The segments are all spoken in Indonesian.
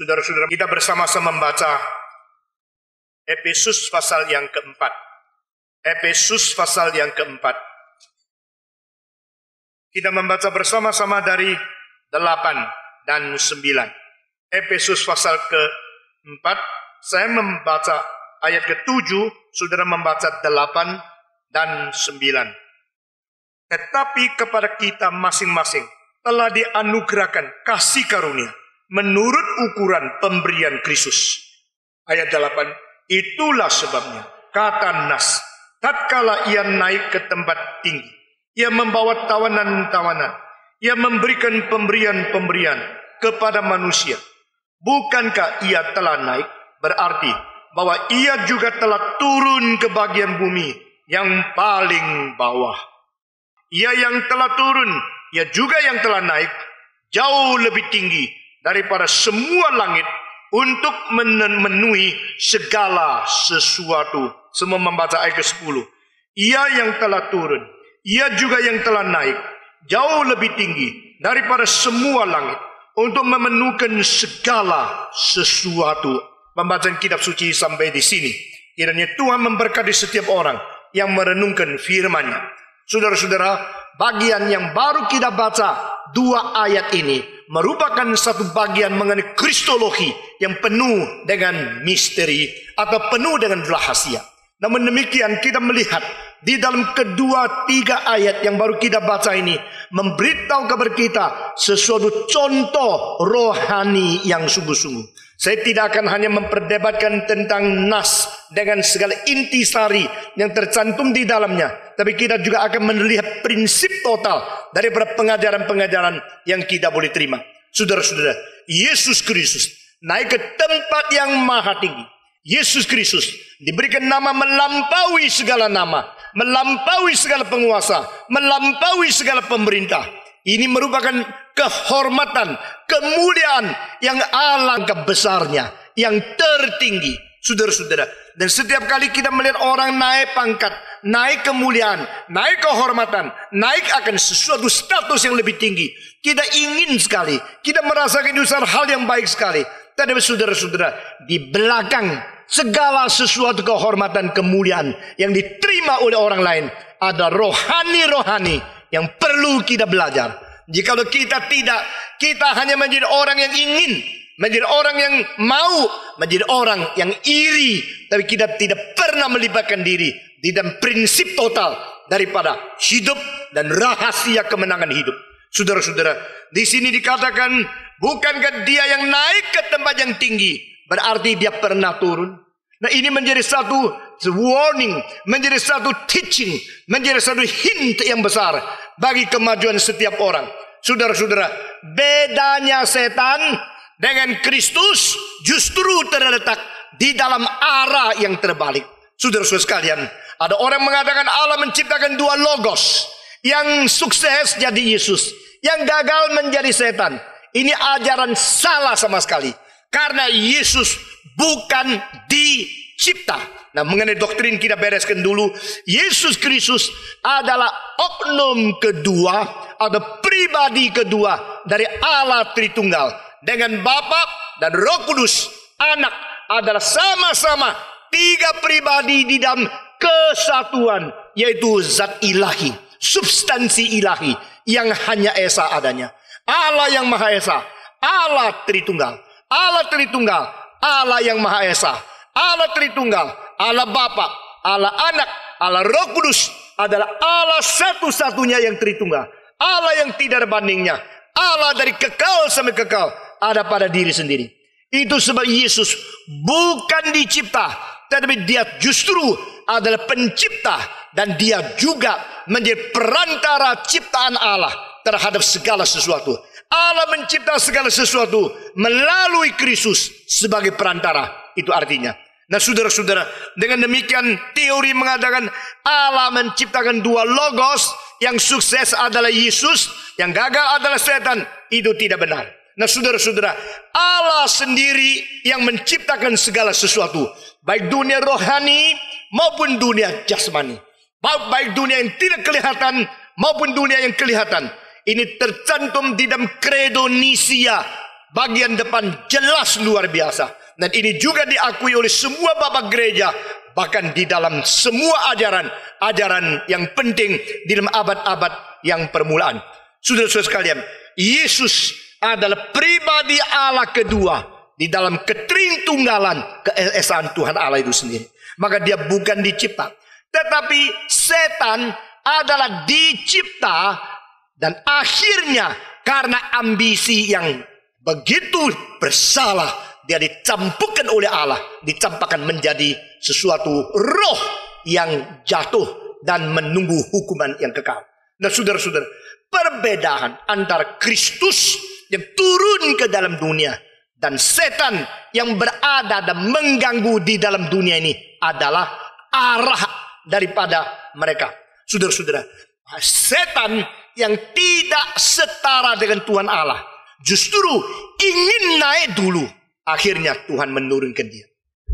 Saudara-saudara, kita bersama-sama membaca Efesus pasal yang keempat. Efesus pasal yang keempat. Kita membaca bersama-sama dari 8 dan 9. Efesus pasal keempat. Saya membaca ayat ke-7, saudara membaca 8 dan 9. Tetapi kepada kita masing-masing telah dianugerahkan kasih karunia menurut ukuran pemberian Kristus. Ayat 8, itulah sebabnya, kata Nas, tatkala ia naik ke tempat tinggi, ia membawa tawanan-tawanan, ia memberikan pemberian-pemberian kepada manusia. Bukankah ia telah naik? Berarti bahwa ia juga telah turun ke bagian bumi yang paling bawah. Ia yang telah turun, ia juga yang telah naik jauh lebih tinggi daripada semua langit untuk memenuhi segala sesuatu. Semua membaca ayat ke-10. Ia yang telah turun, ia juga yang telah naik jauh lebih tinggi daripada semua langit untuk memenuhkan segala sesuatu. Pembacaan kitab suci sampai di sini. Kiranya Tuhan memberkati setiap orang yang merenungkan firman-Nya. Saudara-saudara, bagian yang baru kita baca 2 ayat ini merupakan satu bagian mengenai kristologi yang penuh dengan misteri atau penuh dengan rahasia. Namun demikian kita melihat di dalam kedua 3 ayat yang baru kita baca ini memberitahu kepada kita sesuatu contoh rohani yang sungguh-sungguh. Saya tidak akan hanya memperdebatkan tentang nas dengan segala intisari yang tercantum di dalamnya, tapi kita juga akan melihat prinsip total daripada pengajaran-pengajaran yang kita boleh terima. Saudara-saudara, Yesus Kristus naik ke tempat yang maha tinggi. Yesus Kristus diberikan nama melampaui segala nama, melampaui segala penguasa, melampaui segala pemerintah. Ini merupakan kehormatan, kemuliaan yang alangkah besarnya, yang tertinggi. Saudara-saudara, dan setiap kali kita melihat orang naik pangkat, naik kemuliaan, naik kehormatan, naik akan sesuatu status yang lebih tinggi, kita ingin sekali, kita merasakan itu hal yang baik sekali. Tetapi saudara-saudara, di belakang segala sesuatu kehormatan, kemuliaan yang diterima oleh orang lain, ada rohani-rohani yang perlu kita belajar. Jikalau kita tidak, kita hanya menjadi orang yang ingin, menjadi orang yang mau, menjadi orang yang iri, tapi kita tidak pernah melibatkan diri di dalam prinsip total daripada hidup dan rahasia kemenangan hidup. Saudara-saudara, di sini dikatakan, bukankah dia yang naik ke tempat yang tinggi, berarti dia pernah turun? Nah, ini menjadi satu warning, menjadi satu teaching, menjadi satu hint yang besar bagi kemajuan setiap orang. Saudara-saudara, bedanya setan dengan Kristus justru terletak di dalam arah yang terbalik. Saudara-saudara sekalian, ada orang mengatakan Allah menciptakan 2 logos. Yang sukses jadi Yesus, yang gagal menjadi setan. Ini ajaran salah sama sekali. Karena Yesus bukan dicipta. Nah, mengenai doktrin kita bereskan dulu. Yesus Kristus adalah oknum kedua atau pribadi kedua dari Allah Tritunggal. Dengan Bapa dan Roh Kudus, Anak adalah sama-sama 3 pribadi di dalam kesatuan, yaitu zat ilahi, substansi ilahi yang hanya esa adanya. Allah yang Maha Esa, Allah Tritunggal, Allah Tritunggal, Allah yang Maha Esa, Allah Tritunggal, Allah Bapa, Allah Anak, Allah Roh Kudus adalah Allah satu-satunya yang Tritunggal, Allah yang tidak ada bandingnya, Allah dari kekal sampai kekal ada pada diri sendiri. Itu sebab Yesus bukan dicipta, tetapi dia justru adalah pencipta, dan dia juga menjadi perantara ciptaan Allah terhadap segala sesuatu. Allah mencipta segala sesuatu melalui Kristus sebagai perantara. Itu artinya. Nah, saudara-saudara, dengan demikian teori mengatakan Allah menciptakan 2 logos, yang sukses adalah Yesus, yang gagal adalah setan. Itu tidak benar. Nah, saudara-saudara, Allah sendiri yang menciptakan segala sesuatu, baik dunia rohani maupun dunia jasmani, baik dunia yang tidak kelihatan maupun dunia yang kelihatan. Ini tercantum di dalam kredo Nisia bagian depan jelas luar biasa. Dan ini juga diakui oleh semua bapak gereja, bahkan di dalam semua ajaran yang penting di dalam abad-abad yang permulaan. Saudara-saudara sekalian, Yesus adalah pribadi Allah kedua di dalam ketritunggalan keesaan Tuhan Allah itu sendiri. Maka dia bukan dicipta, tetapi setan adalah dicipta, dan akhirnya karena ambisi yang begitu bersalah, dia dicampurkan oleh Allah, dicampakkan menjadi sesuatu roh yang jatuh dan menunggu hukuman yang kekal. Nah saudara-saudara, perbedaan antara Kristus yang turun ke dalam dunia dan setan yang berada dan mengganggu di dalam dunia ini adalah arah daripada mereka. Saudara-saudara, setan yang tidak setara dengan Tuhan Allah justru ingin naik dulu, akhirnya Tuhan menurunkan dia.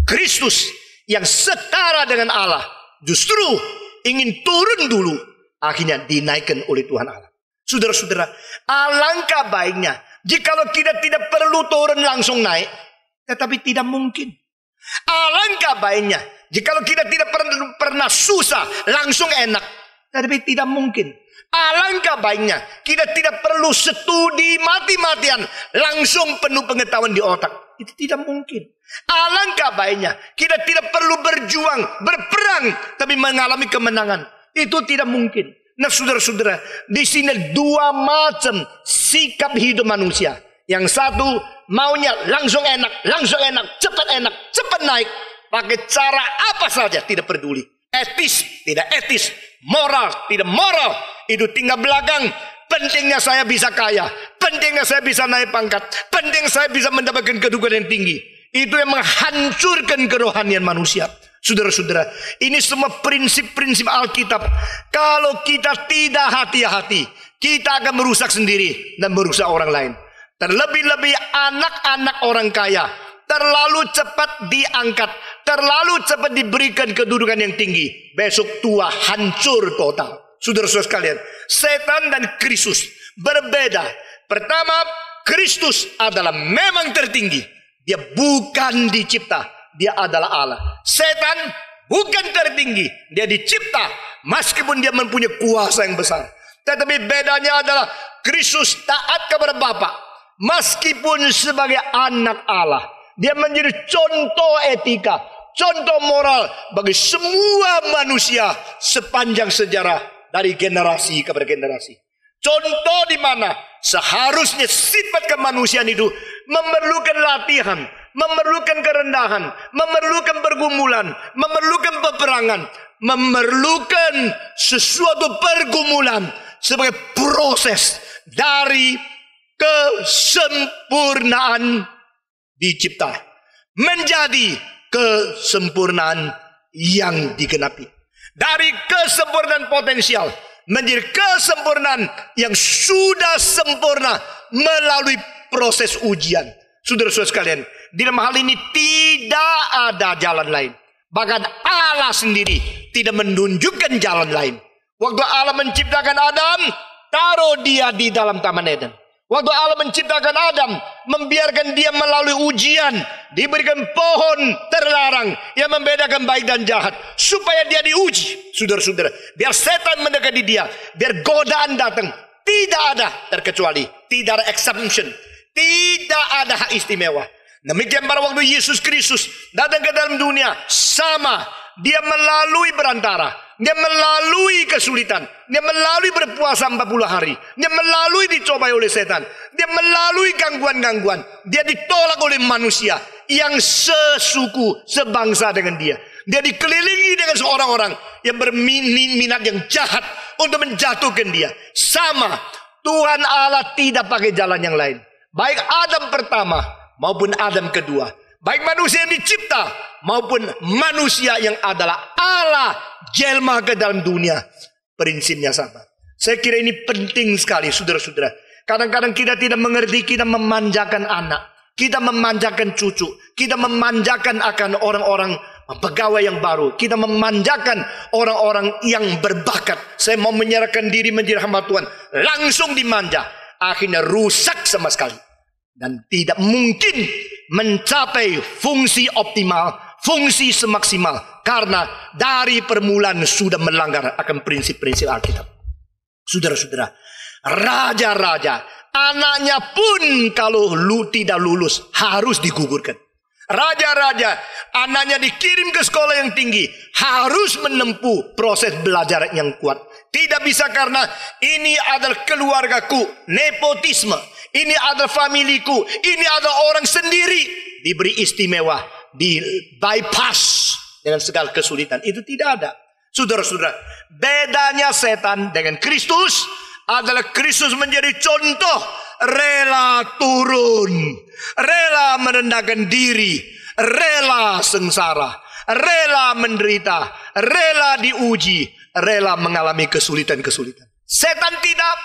Kristus yang setara dengan Allah justru ingin turun dulu, akhirnya dinaikkan oleh Tuhan Allah. Saudara-saudara, alangkah baiknya jikalau kita tidak perlu turun langsung naik, tetapi tidak mungkin. Alangkah baiknya jikalau kita tidak pernah susah langsung enak, tetapi tidak mungkin. Alangkah baiknya kita tidak perlu studi mati-matian langsung penuh pengetahuan di otak. Itu tidak mungkin. Alangkah baiknya kita tidak perlu berjuang, berperang, tapi mengalami kemenangan. Itu tidak mungkin. Nah saudara-saudara, di sini dua macam sikap hidup manusia. Yang satu maunya langsung enak, cepat naik. Pakai cara apa saja, tidak peduli. Etis, tidak etis. Moral, tidak moral. Itu tinggal belakang. Pentingnya saya bisa kaya. Pentingnya saya bisa naik pangkat. Penting saya bisa mendapatkan kedudukan yang tinggi. Itu yang menghancurkan kerohanian manusia. Saudara-saudara, ini semua prinsip-prinsip Alkitab. Kalau kita tidak hati-hati, kita akan merusak sendiri dan merusak orang lain. Terlebih-lebih anak-anak orang kaya terlalu cepat diangkat, terlalu cepat diberikan kedudukan yang tinggi. Besok tua hancur total. Saudara-saudara sekalian, setan dan Kristus berbeda. Pertama, Kristus adalah memang tertinggi. Dia bukan dicipta. Dia adalah Allah. Setan bukan tertinggi. Dia dicipta meskipun dia mempunyai kuasa yang besar. Tetapi bedanya adalah Kristus taat kepada Bapa meskipun sebagai anak Allah. Dia menjadi contoh etika, contoh moral bagi semua manusia sepanjang sejarah dari generasi kepada generasi. Contoh di mana seharusnya sifat kemanusiaan itu memerlukan latihan, memerlukan kerendahan, memerlukan pergumulan, memerlukan peperangan, memerlukan sesuatu pergumulan sebagai proses dari kesempurnaan dicipta menjadi kesempurnaan yang digenapi. Dari kesempurnaan potensial menjadi kesempurnaan yang sudah sempurna melalui proses ujian. Saudara-saudara sekalian, di dalam hal ini tidak ada jalan lain. Bahkan Allah sendiri tidak menunjukkan jalan lain. Waktu Allah menciptakan Adam, taruh dia di dalam Taman Eden. Waktu Allah menciptakan Adam, membiarkan dia melalui ujian, diberikan pohon terlarang yang membedakan baik dan jahat, supaya dia diuji. Saudara-saudara, biar setan mendekati dia, biar godaan datang. Tidak ada terkecuali, tidak ada exemption, tidak ada hak istimewa. Demikian pada waktu Yesus Kristus datang ke dalam dunia, sama. Dia melalui perantara, dia melalui kesulitan, dia melalui berpuasa 40 hari, dia melalui dicobai oleh setan, dia melalui gangguan-gangguan, dia ditolak oleh manusia yang sesuku, sebangsa dengan dia. Dia dikelilingi dengan seorang-orang yang berminat yang jahat untuk menjatuhkan dia. Sama, Tuhan Allah tidak pakai jalan yang lain. Baik Adam pertama maupun Adam kedua, baik manusia yang dicipta maupun manusia yang adalah Allah jelma ke dalam dunia, prinsipnya sama. Saya kira ini penting sekali, saudara-saudara. Kadang-kadang kita tidak mengerti, kita memanjakan anak, kita memanjakan cucu, kita memanjakan akan orang-orang pegawai yang baru, kita memanjakan orang-orang yang berbakat. Saya mau menyerahkan diri menjadi hamba Tuhan, langsung dimanja, akhirnya rusak sama sekali. Dan tidak mungkin mencapai fungsi optimal, fungsi semaksimal. Karena dari permulaan sudah melanggar akan prinsip-prinsip Alkitab. Saudara-saudara, raja-raja, anaknya pun kalau tidak lulus harus digugurkan. Raja-raja, anaknya dikirim ke sekolah yang tinggi, harus menempuh proses belajar yang kuat. Tidak bisa karena ini adalah keluargaku, nepotisme. Ini adalah familiku, ini adalah orang sendiri. Diberi istimewa, di bypass dengan segala kesulitan. Itu tidak ada. Saudara-saudara, bedanya setan dengan Kristus adalah Kristus menjadi contoh rela turun, rela merendahkan diri, rela sengsara, rela menderita, rela diuji, rela mengalami kesulitan-kesulitan. Setan tidak.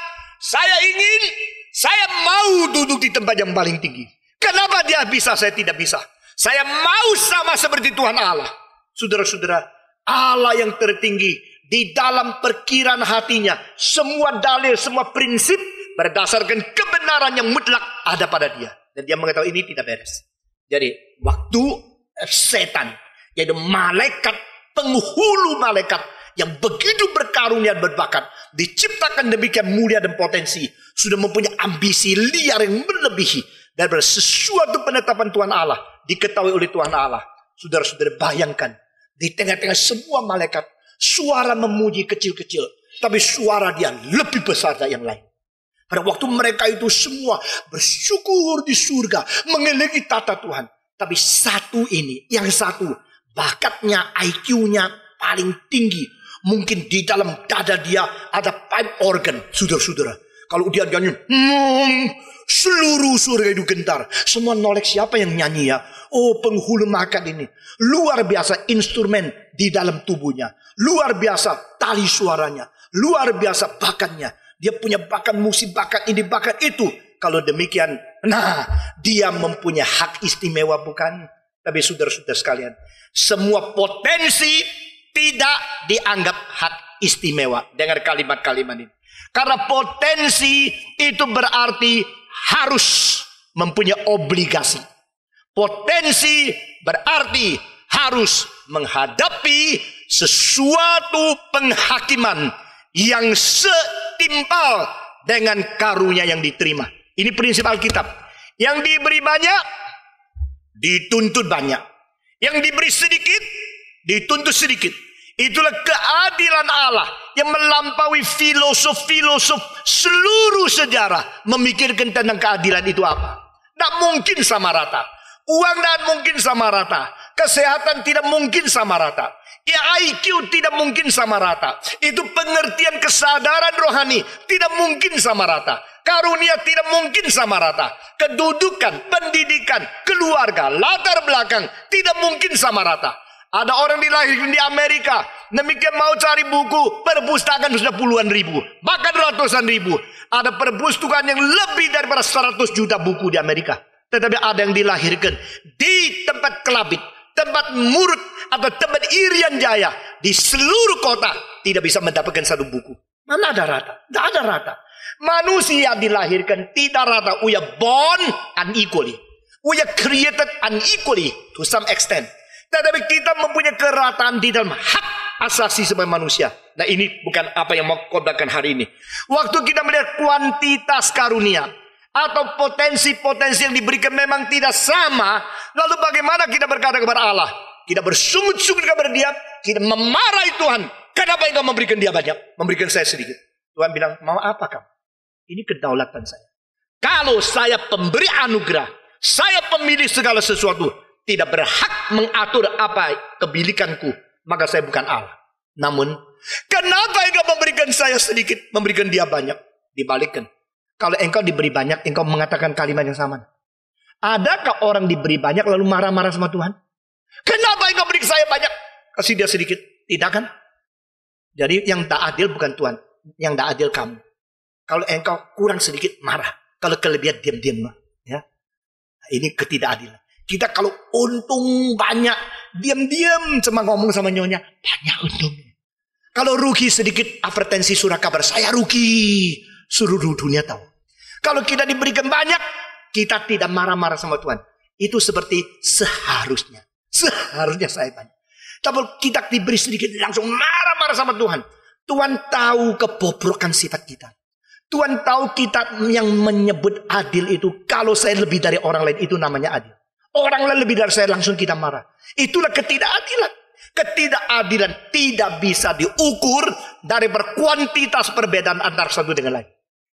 Saya mau duduk di tempat yang paling tinggi. Kenapa dia bisa, saya tidak bisa? Saya mau sama seperti Tuhan Allah. Saudara-saudara, Allah yang tertinggi di dalam perkiraan hatinya, semua dalil, semua prinsip berdasarkan kebenaran yang mutlak ada pada dia. Dan dia mengetahui ini tidak beres. Jadi waktu setan, yaitu malaikat, penghulu malaikat yang begitu berkarunia dan berbakat, diciptakan demikian mulia dan potensi, sudah mempunyai ambisi liar yang melebihi daripada sesuatu penetapan Tuhan Allah, diketahui oleh Tuhan Allah. Saudara-saudara, bayangkan di tengah-tengah semua malaikat, suara memuji kecil-kecil, tapi suara dia lebih besar dari yang lain. Pada waktu mereka itu semua bersyukur di surga, mengelilingi tata Tuhan. Tapi satu ini, yang satu, bakatnya, IQ-nya paling tinggi. Mungkin di dalam dada dia ada pipe organ, saudara-saudara. Kalau dia nyanyi, seluruh surga itu gentar. Semua nolek siapa yang nyanyi ya? Oh, penghulu malaikat ini. Luar biasa instrumen di dalam tubuhnya. Luar biasa tali suaranya. Luar biasa bakatnya. Dia punya bakat musik, bakat ini, bakat itu. Kalau demikian, nah, dia mempunyai hak istimewa bukan? Tapi saudara-saudara sekalian, semua potensi tidak dianggap hak istimewa. Dengar kalimat-kalimat ini. Karena potensi itu berarti harus mempunyai obligasi. Potensi berarti harus menghadapi sesuatu penghakiman yang setimpal dengan karunia yang diterima. Ini prinsip Alkitab. Yang diberi banyak, dituntut banyak. Yang diberi sedikit, dituntut sedikit. Itulah keadilan Allah yang melampaui filosof-filosof seluruh sejarah memikirkan tentang keadilan itu apa. Tidak mungkin sama rata. Uang tidak mungkin sama rata. Kesehatan tidak mungkin sama rata. Ya, IQ tidak mungkin sama rata. Itu pengertian kesadaran rohani tidak mungkin sama rata. Karunia tidak mungkin sama rata. Kedudukan, pendidikan, keluarga, latar belakang tidak mungkin sama rata. Ada orang dilahirkan di Amerika, demikian mau cari buku, perpustakaan sudah puluhan ribu, bahkan ratusan ribu. Ada perpustakaan yang lebih daripada 100 juta buku di Amerika. Tetapi ada yang dilahirkan di tempat Kelabit, tempat Murut, atau tempat Irian Jaya, di seluruh kota tidak bisa mendapatkan satu buku. Mana ada rata? Tidak ada rata. Manusia dilahirkan tidak rata. We are born unequally. We are created unequally to some extent. Tetapi kita mempunyai kerataan di dalam hak asasi sebagai manusia. Nah, ini bukan apa yang mau khotbahkan hari ini. Waktu kita melihat kuantitas karunia atau potensi-potensi yang diberikan memang tidak sama, lalu bagaimana kita berkata kepada Allah? Kita bersungut-sungut kepada dia, kita memarahi Tuhan. Kenapa engkau memberikan dia banyak, memberikan saya sedikit? Tuhan bilang, mau apa kamu? Ini kedaulatan saya. Kalau saya pemberi anugerah, saya pemilik segala sesuatu, tidak berhak mengatur apa kepemilikanku, maka saya bukan Allah. Namun, kenapa engkau memberikan saya sedikit, memberikan dia banyak? Dibalikkan. Kalau engkau diberi banyak, engkau mengatakan kalimat yang sama. Adakah orang diberi banyak lalu marah-marah sama Tuhan? Kenapa engkau beri saya banyak, kasih dia sedikit? Tidak kan? Jadi yang tak adil bukan Tuhan, yang tak adil kamu. Kalau engkau kurang sedikit marah, kalau kelebihan diam-diam. Ya, ini ketidakadilan. Kita kalau untung banyak, diam-diam cuma ngomong sama nyonya, banyak untungnya. Kalau rugi sedikit, advertensi surat kabar, saya rugi. Seluruh dunia tahu. Kalau kita diberikan banyak, kita tidak marah-marah sama Tuhan. Itu seperti seharusnya. Seharusnya saya tanya. Tapi kita diberi sedikit langsung marah-marah sama Tuhan. Tuhan tahu kebobrokan sifat kita. Tuhan tahu kita yang menyebut adil itu. Kalau saya lebih dari orang lain itu namanya adil. Orang lain lebih dari saya langsung kita marah. Itulah ketidakadilan. Ketidakadilan tidak bisa diukur dari berkuantitas perbedaan antara satu dengan lain.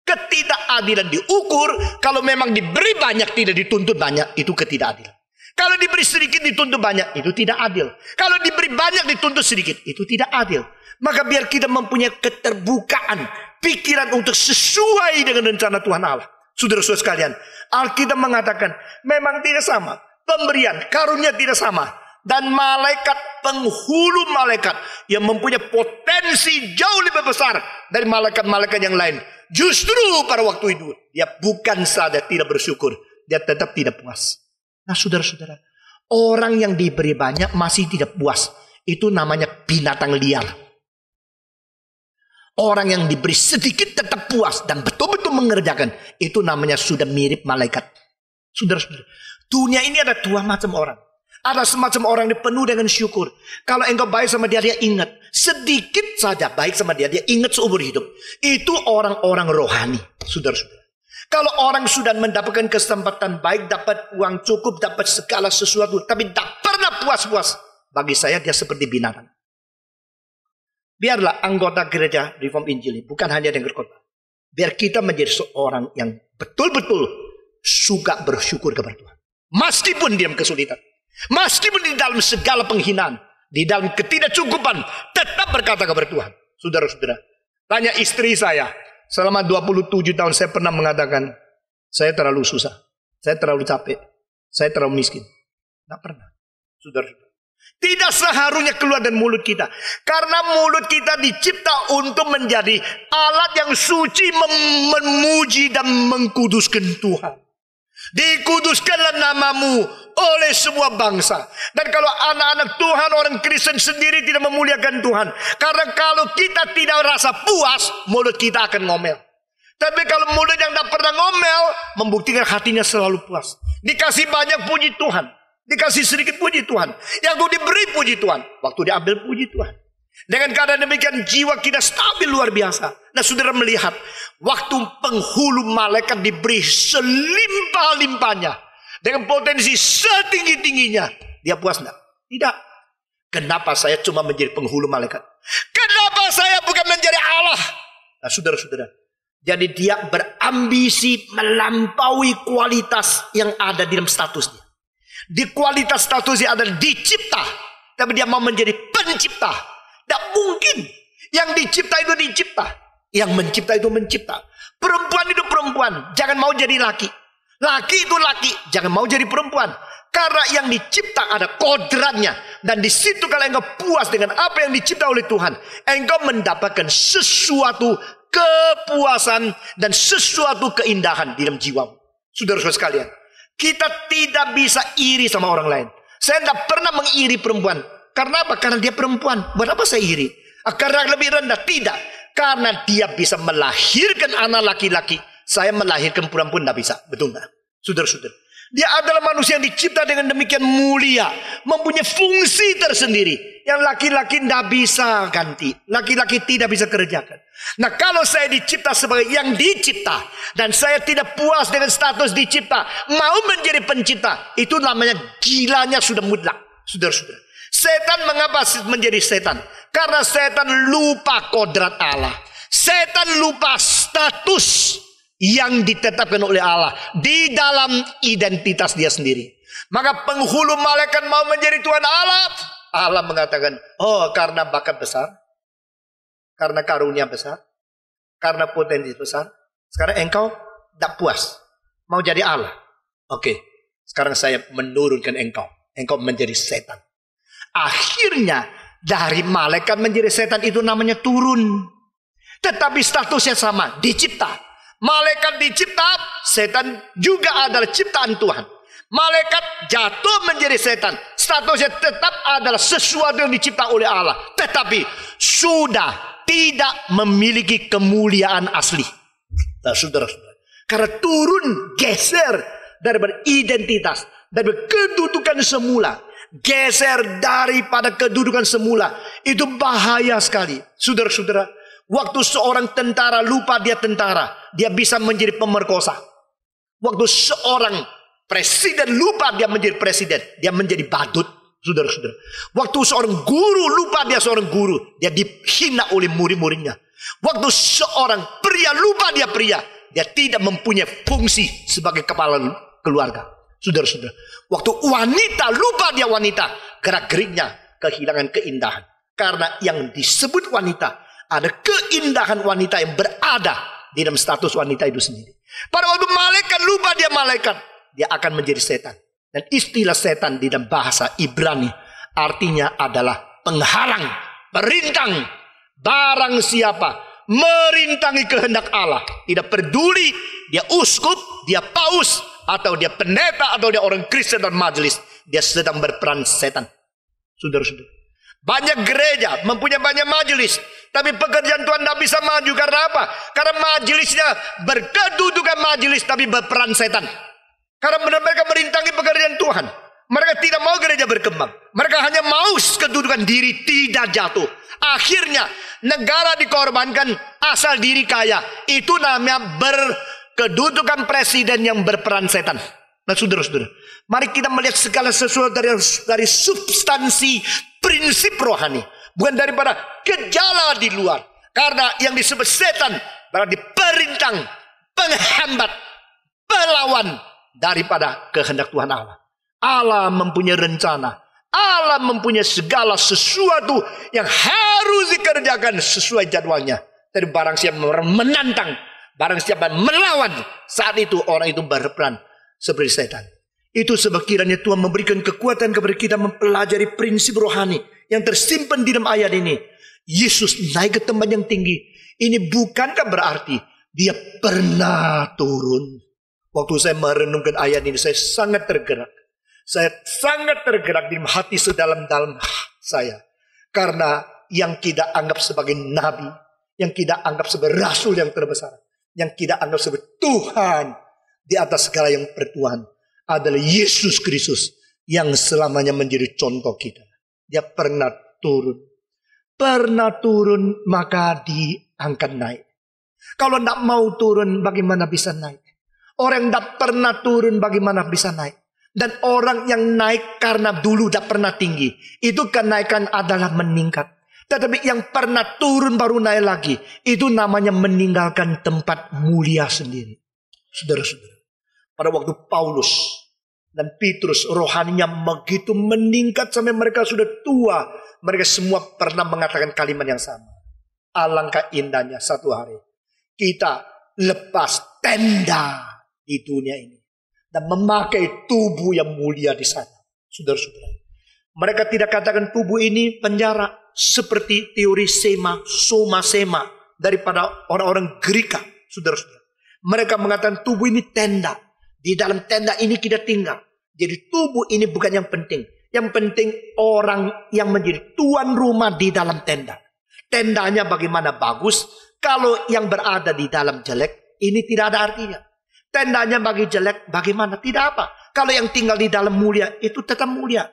Ketidakadilan diukur kalau memang diberi banyak tidak dituntut banyak, itu ketidakadilan. Kalau diberi sedikit dituntut banyak, itu tidak adil. Kalau diberi banyak dituntut sedikit, itu tidak adil. Maka biar kita mempunyai keterbukaan pikiran untuk sesuai dengan rencana Tuhan Allah. Saudara-saudara sekalian, Alkitab mengatakan memang tidak sama. Pemberian karunia tidak sama. Dan malaikat, penghulu malaikat yang mempunyai potensi jauh lebih besar dari malaikat-malaikat yang lain. Justru pada waktu itu dia bukan saja tidak bersyukur, dia tetap tidak puas. Nah saudara-saudara, orang yang diberi banyak masih tidak puas, itu namanya binatang liar. Orang yang diberi sedikit tetap puas dan betul-betul mengerjakan, itu namanya sudah mirip malaikat. Saudara-saudara, dunia ini ada dua macam orang. Ada semacam orang yang penuh dengan syukur. Kalau engkau baik sama dia, dia ingat. Sedikit saja baik sama dia, dia ingat seumur hidup. Itu orang-orang rohani, saudara-saudara. Kalau orang sudah mendapatkan kesempatan baik, dapat uang cukup, dapat segala sesuatu, tapi tak pernah puas-puas, bagi saya dia seperti binatang. Biarlah anggota gereja Reform Injili, bukan hanya dengan khotbah. Biar kita menjadi seorang yang betul-betul suka bersyukur kepada Tuhan. Meskipun dia kesulitan. Meskipun di dalam segala penghinaan, di dalam ketidakcukupan, tetap berkata kepada Tuhan. Saudara-saudara, tanya istri saya. Selama 27 tahun saya pernah mengatakan, saya terlalu susah, saya terlalu capek, saya terlalu miskin. Tidak pernah. Saudara-saudara, tidak seharusnya keluar dari mulut kita. Karena mulut kita dicipta untuk menjadi alat yang suci, memuji dan mengkuduskan Tuhan. Dikuduskanlah namamu oleh semua bangsa. Dan kalau anak-anak Tuhan, orang Kristen sendiri tidak memuliakan Tuhan, karena kalau kita tidak rasa puas, mulut kita akan ngomel. Tapi kalau mulut yang tidak pernah ngomel, membuktikan hatinya selalu puas. Dikasih banyak puji Tuhan, dikasih sedikit puji Tuhan. Yang diberi puji Tuhan, waktu diambil puji Tuhan. Dengan keadaan demikian jiwa kita stabil luar biasa. Nah saudara melihat, waktu penghulu malaikat diberi selimpah-limpahnya, dengan potensi setinggi-tingginya, dia puas enggak? Tidak. Kenapa saya cuma menjadi penghulu malaikat? Kenapa saya bukan menjadi Allah? Nah saudara-saudara, jadi dia berambisi melampaui kualitas yang ada di dalam statusnya. Di kualitas statusnya adalah dicipta, tapi dia mau menjadi pencipta. Tidak mungkin. Yang dicipta itu dicipta, yang mencipta itu mencipta. Perempuan itu perempuan, jangan mau jadi laki. Laki itu laki, jangan mau jadi perempuan. Karena yang dicipta ada kodratnya. Dan di situ kalau engkau puas dengan apa yang dicipta oleh Tuhan, engkau mendapatkan sesuatu kepuasan dan sesuatu keindahan di dalam jiwamu. Saudara-saudara sekalian, kita tidak bisa iri sama orang lain. Saya tidak pernah mengiri perempuan. Karena apa? Karena dia perempuan. Buat apa saya iri? Karena lebih rendah? Tidak. Karena dia bisa melahirkan anak laki-laki. Saya melahirkan perempuan tidak bisa. Betul nggak? Saudara-saudara, dia adalah manusia yang dicipta dengan demikian mulia, mempunyai fungsi tersendiri yang laki-laki tidak bisa ganti, laki-laki tidak bisa kerjakan. Nah kalau saya dicipta sebagai yang dicipta, dan saya tidak puas dengan status dicipta, mau menjadi pencipta, itu namanya gilanya sudah mutlak. Saudara-saudara, setan mengapa menjadi setan? Karena setan lupa kodrat Allah. Setan lupa status yang ditetapkan oleh Allah di dalam identitas dia sendiri. Maka penghulu malaikat mau menjadi Tuhan Allah. Allah mengatakan, oh karena bakat besar, karena karunia besar, karena potensi besar, sekarang engkau tidak puas, mau jadi Allah. Oke, sekarang saya menurunkan engkau menjadi setan. Akhirnya dari malaikat menjadi setan itu namanya turun. Tetapi statusnya sama, dicipta. Malaikat dicipta, setan juga adalah ciptaan Tuhan. Malaikat jatuh menjadi setan, statusnya tetap adalah sesuatu yang dicipta oleh Allah, tetapi sudah tidak memiliki kemuliaan asli. Nah, saudara-saudara, karena turun, geser daripada identitas, daripada kedudukan semula. Geser daripada kedudukan semula. Itu bahaya sekali. Saudara-saudara, waktu seorang tentara lupa dia tentara, dia bisa menjadi pemerkosa. Waktu seorang presiden lupa dia menjadi presiden, dia menjadi badut. Saudara-saudara, waktu seorang guru lupa dia seorang guru, dia dihina oleh murid-muridnya. Waktu seorang pria lupa dia pria, dia tidak mempunyai fungsi sebagai kepala keluarga. Saudara-saudara, waktu wanita lupa dia wanita, gerak-geriknya kehilangan keindahan. Karena yang disebut wanita, ada keindahan wanita yang berada di dalam status wanita itu sendiri. Pada waktu malaikat lupa dia malaikat, dia akan menjadi setan. Dan istilah setan di dalam bahasa Ibrani artinya adalah penghalang, perintang. Barang siapa merintangi kehendak Allah, tidak peduli dia uskup, dia paus, atau dia pendeta, atau dia orang Kristen dan majelis, dia sedang berperan setan. Saudara-saudara, banyak gereja mempunyai banyak majelis, tapi pekerjaan Tuhan tidak bisa maju. Karena apa? Karena majelisnya berkedudukan majelis, tapi berperan setan. Karena mereka merintangi pekerjaan Tuhan. Mereka tidak mau gereja berkembang. Mereka hanya mau kedudukan diri tidak jatuh. Akhirnya negara dikorbankan asal diri kaya. Itu namanya berkedudukan presiden yang berperan setan. Nah, saudara-saudara, mari kita melihat segala sesuatu dari substansi prinsip rohani, bukan daripada gejala di luar. Karena yang disebut setan berarti perintang, penghambat, pelawan daripada kehendak Tuhan Allah. Allah mempunyai rencana. Allah mempunyai segala sesuatu yang harus dikerjakan sesuai jadwalnya. Tapi barang siapa menantang, barang siapa melawan, saat itu orang itu berperan seperti setan. Itu sebab kiranya Tuhan memberikan kekuatan kepada kita mempelajari prinsip rohani yang tersimpan di dalam ayat ini. Yesus naik ke tempat yang tinggi. Ini bukankah berarti dia pernah turun? Waktu saya merenungkan ayat ini, saya sangat tergerak. Saya sangat tergerak di hati sedalam-dalam saya. Karena yang kita anggap sebagai nabi, yang kita anggap sebagai rasul yang terbesar, yang kita anggap sebagai Tuhan di atas segala yang bertuhan, adalah Yesus Kristus yang selamanya menjadi contoh kita. Dia pernah turun. Pernah turun, maka diangkat naik. Kalau tidak mau turun, bagaimana bisa naik? Orang yang tidak pernah turun, bagaimana bisa naik? Dan orang yang naik karena dulu tidak pernah tinggi, itu kenaikan adalah meningkat. Tetapi yang pernah turun baru naik lagi, itu namanya meninggalkan tempat mulia sendiri. Saudara-saudara, pada waktu Paulus dan Petrus rohaninya begitu meningkat sampai mereka sudah tua, mereka semua pernah mengatakan kalimat yang sama. Alangkah indahnya satu hari kita lepas tenda di dunia ini dan memakai tubuh yang mulia di sana. Saudara-saudara, mereka tidak katakan tubuh ini penjara seperti teori soma daripada orang-orang Greka. Saudara-saudara, mereka mengatakan tubuh ini tenda. Di dalam tenda ini kita tinggal. Jadi tubuh ini bukan yang penting. Yang penting orang yang menjadi tuan rumah di dalam tenda. Tendanya bagaimana bagus, kalau yang berada di dalam jelek, ini tidak ada artinya. Tendanya bagi jelek, bagaimana? Tidak apa. Kalau yang tinggal di dalam mulia, itu tetap mulia.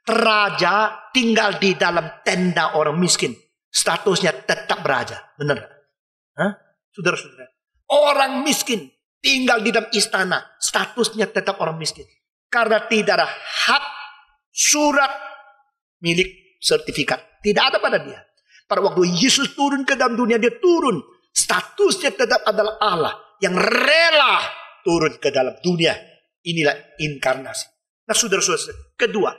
Raja tinggal di dalam tenda orang miskin, statusnya tetap raja. Benar? Saudara-saudara, orang miskin tinggal di dalam istana, statusnya tetap orang miskin. Karena tidak ada hak surat milik sertifikat. Tidak ada pada dia. Pada waktu Yesus turun ke dalam dunia, dia turun. Statusnya tetap adalah Allah yang rela turun ke dalam dunia. Inilah inkarnasi. Nah, saudara-saudara, kedua,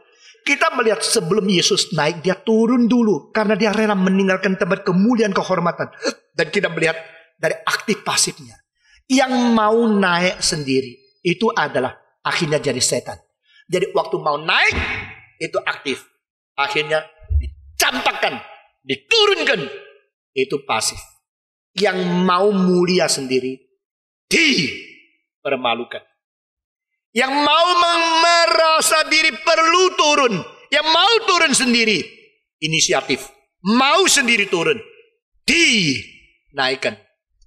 kita melihat sebelum Yesus naik, dia turun dulu. Karena dia rela meninggalkan tempat kemuliaan, kehormatan. Dan kita melihat dari aktif pasifnya. Yang mau naik sendiri, itu adalah akhirnya jadi setan. Jadi waktu mau naik, itu aktif. Akhirnya dicampakkan, diturunkan, itu pasif. Yang mau mulia sendiri, dipermalukan. Yang mau merasa diri perlu turun, yang mau turun sendiri, inisiatif. Mau sendiri turun, dinaikkan.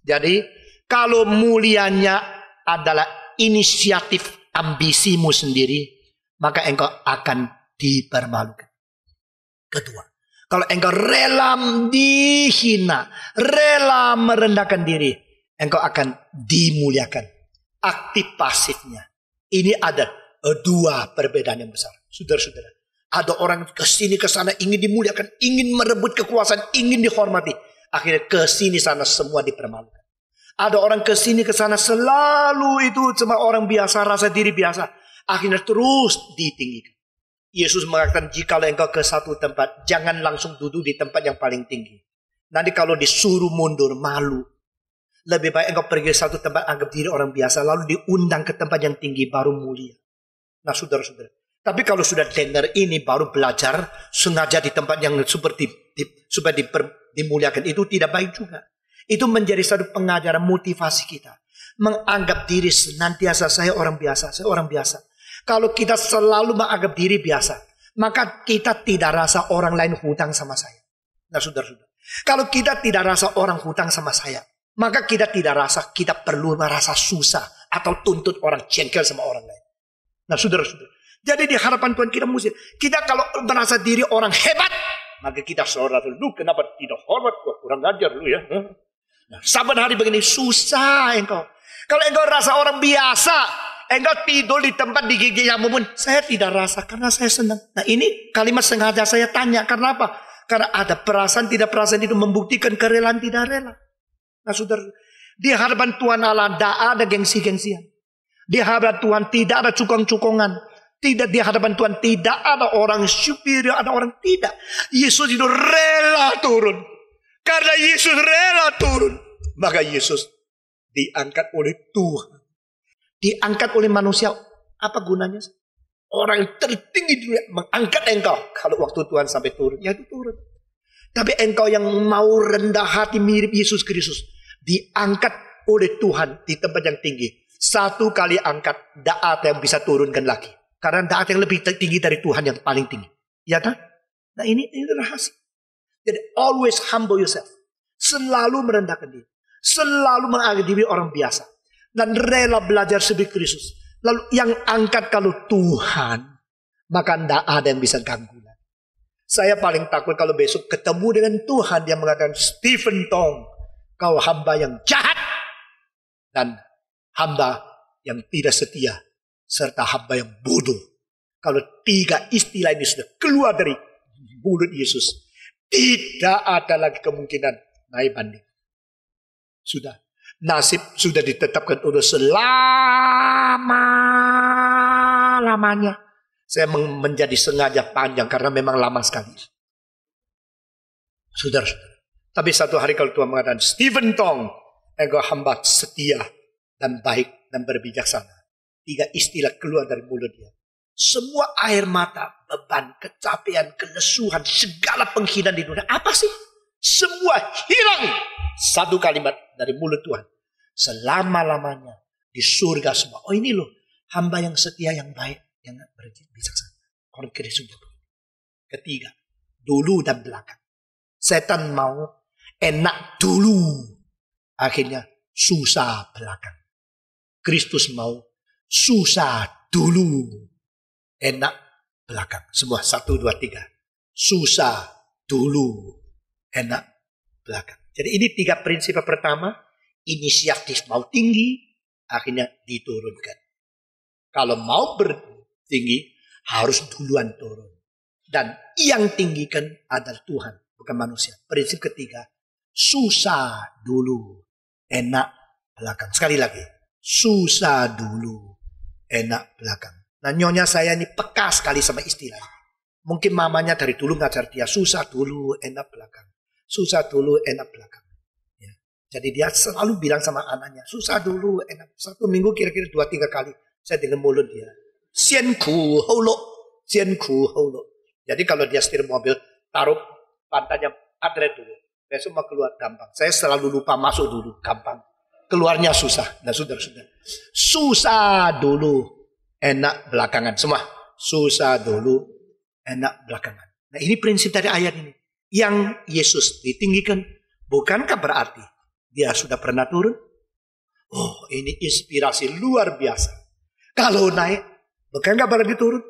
Jadi kalau mulianya adalah inisiatif ambisimu sendiri, maka engkau akan dipermalukan. Kedua, kalau engkau rela dihina, rela merendahkan diri, engkau akan dimuliakan. Aktif pasifnya. Ini ada dua perbedaan yang besar. Saudara-saudara, ada orang kesini kesana ingin dimuliakan, ingin merebut kekuasaan, ingin dihormati. Akhirnya kesini sana semua dipermalukan. Ada orang kesini kesana selalu itu cuma orang biasa, rasa diri biasa. Akhirnya terus ditinggikan. Yesus mengatakan, jika engkau ke satu tempat, jangan langsung duduk di tempat yang paling tinggi. Nanti kalau disuruh mundur, malu. Lebih baik engkau pergi ke satu tempat, anggap diri orang biasa, lalu diundang ke tempat yang tinggi, baru mulia. Nah, saudara-saudara. Tapi kalau sudah dengar ini, baru belajar, sengaja di tempat yang seperti supaya dimuliakan, itu tidak baik juga. Itu menjadi satu pengajaran motivasi kita. Menganggap diri senantiasa, saya orang biasa, saya orang biasa. Kalau kita selalu menganggap diri biasa, maka kita tidak rasa orang lain hutang sama saya. Nah, saudara-saudara. Kalau kita tidak rasa orang hutang sama saya, maka kita tidak rasa kita perlu merasa susah atau tuntut orang jengkel sama orang lain. Nah, saudara-saudara. Jadi di hadapan Tuhan kita kalau merasa diri orang hebat, maka kita saudara lu kenapa tidak hormat, gua kurang ajar lu ya. Nah, saban hari begini susah engkau. Kalau engkau rasa orang biasa, engkau tidur di tempat di gigi yang mumun, saya tidak rasa karena saya senang. Nah, ini kalimat sengaja saya tanya, karena apa? Karena ada perasaan tidak perasaan itu membuktikan kerelaan tidak rela. Nah, saudara, di hadapan Tuhan Allah tidak ada gengsi-gengsian. Di hadapan Tuhan tidak ada cukong-cukongan. Tidak, di hadapan Tuhan tidak ada orang superior, ada orang tidak. Yesus itu rela turun. Karena Yesus rela turun, maka Yesus diangkat oleh Tuhan. Diangkat oleh manusia, apa gunanya? Orang yang tertinggi di dunia mengangkat engkau. Kalau waktu Tuhan sampai turun, ya itu turun. Tapi engkau yang mau rendah hati mirip Yesus Kristus, diangkat oleh Tuhan di tempat yang tinggi. Satu kali angkat, tidak ada yang bisa turunkan lagi. Karena tidak ada yang lebih tinggi dari Tuhan yang paling tinggi. Ya kan? Nah, ini rahasia. Jadi always humble yourself. Selalu merendahkan diri. Selalu menganggap diri orang biasa. Dan rela belajar seperti Kristus. Lalu yang angkat kalau Tuhan, maka tidak ada yang bisa ganggu. Saya paling takut kalau besok ketemu dengan Tuhan, dia mengatakan, Stephen Tong, kau hamba yang jahat dan hamba yang tidak setia serta hamba yang bodoh. Kalau tiga istilah ini sudah keluar dari mulut Yesus, tidak ada lagi kemungkinan naik banding. Sudah, nasib sudah ditetapkan untuk selama-lamanya. Saya menjadi sengaja panjang karena memang lama sekali. Saudara-saudara. Tapi satu hari kalau Tuhan mengatakan, Stephen Tong, engkau hamba setia dan baik dan berbijaksana. Tiga istilah keluar dari mulut dia. Semua air mata, beban, kecapean, kelesuhan, segala penghinaan di dunia. Apa sih? Semua hilang. Satu kalimat dari mulut Tuhan. Selama-lamanya di surga semua. Oh, ini loh, hamba yang setia, yang baik, yang berbijaksana. Orang Kristus. Ketiga, dulu dan belakang. Setan mau enak dulu, akhirnya susah belakang. Kristus mau susah dulu, enak belakang. Semua 1, 2, 3. Susah dulu, enak belakang. Jadi ini 3 prinsip. Pertama, inisiatif mau tinggi, akhirnya diturunkan. Kalau mau bertinggi, harus duluan turun. Dan yang tinggikan adalah Tuhan, bukan manusia. Prinsip ketiga, susah dulu, enak belakang. Sekali lagi, susah dulu, enak belakang. Nah, nyonya saya ini peka sekali sama istilah. Mungkin mamanya dari dulu ngajar dia, susah dulu, enak belakang. Susah dulu, enak belakang. Ya. Jadi dia selalu bilang sama anaknya, susah dulu, enak. 1 minggu kira-kira 2-3 kali. Saya dengar mulut dia. Sian ku holo, sian ku holo. Jadi kalau dia setir mobil, taruh pantatnya adret dulu. Besok mau keluar gampang. Saya selalu lupa masuk dulu, gampang. Keluarnya susah. Nah, saudara-saudara. Susah dulu, enak belakangan. Semua. Susah dulu, enak belakangan. Nah, ini prinsip dari ayat ini. Yang Yesus ditinggikan, bukankah berarti dia sudah pernah turun? Oh, ini inspirasi luar biasa. Kalau naik, bukan nggak berarti turun.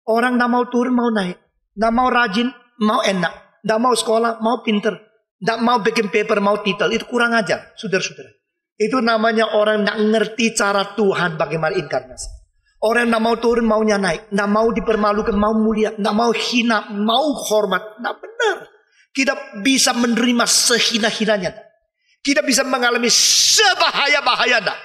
Orang nggak mau turun, mau naik. Nggak mau rajin, mau enak. Nggak mau sekolah, mau pinter. Nggak mau bikin paper, mau titel. Itu kurang ajar, saudara-saudara. Itu namanya orang nggak ngerti cara Tuhan bagaimana inkarnasi. Orang nggak mau turun, maunya naik. Nggak mau dipermalukan, mau mulia. Nggak mau hina, mau hormat. Nggak benar. Kita bisa menerima sehina-hinanya. Kita bisa mengalami sebahaya-bahayanya.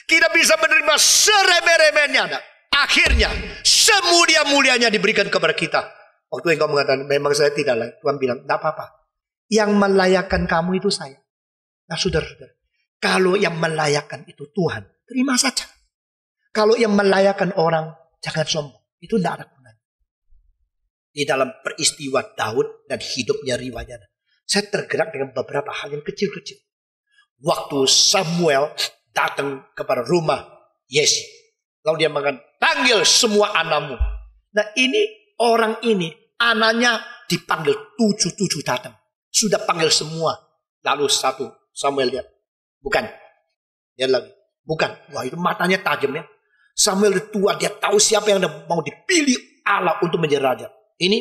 Kita bisa menerima seremeh-remehnya. Akhirnya, semulia-mulianya diberikan kepada kita. Waktu engkau mengatakan, memang saya tidak layak. Tuhan bilang, tidak apa-apa. Yang melayakkan kamu itu saya. Nah, saudara-saudara. Kalau yang melayakkan itu Tuhan, terima saja. Kalau yang melayakkan orang, jangan sombong. Itu tidak ada gunanya. Di dalam peristiwa Daud dan hidupnya riwayat, saya tergerak dengan beberapa hal yang kecil-kecil. Waktu Samuel datang kepada rumah Yese, lalu dia mengatakan, panggil semua anakmu. Nah ini orang ini, anaknya dipanggil 7 datang. Sudah panggil semua. Lalu satu Samuel lihat, bukan. Dia lagi, bukan. Wah itu matanya tajam ya. Samuel itu tua, dia tahu siapa yang mau dipilih Allah untuk menjadi raja. Ini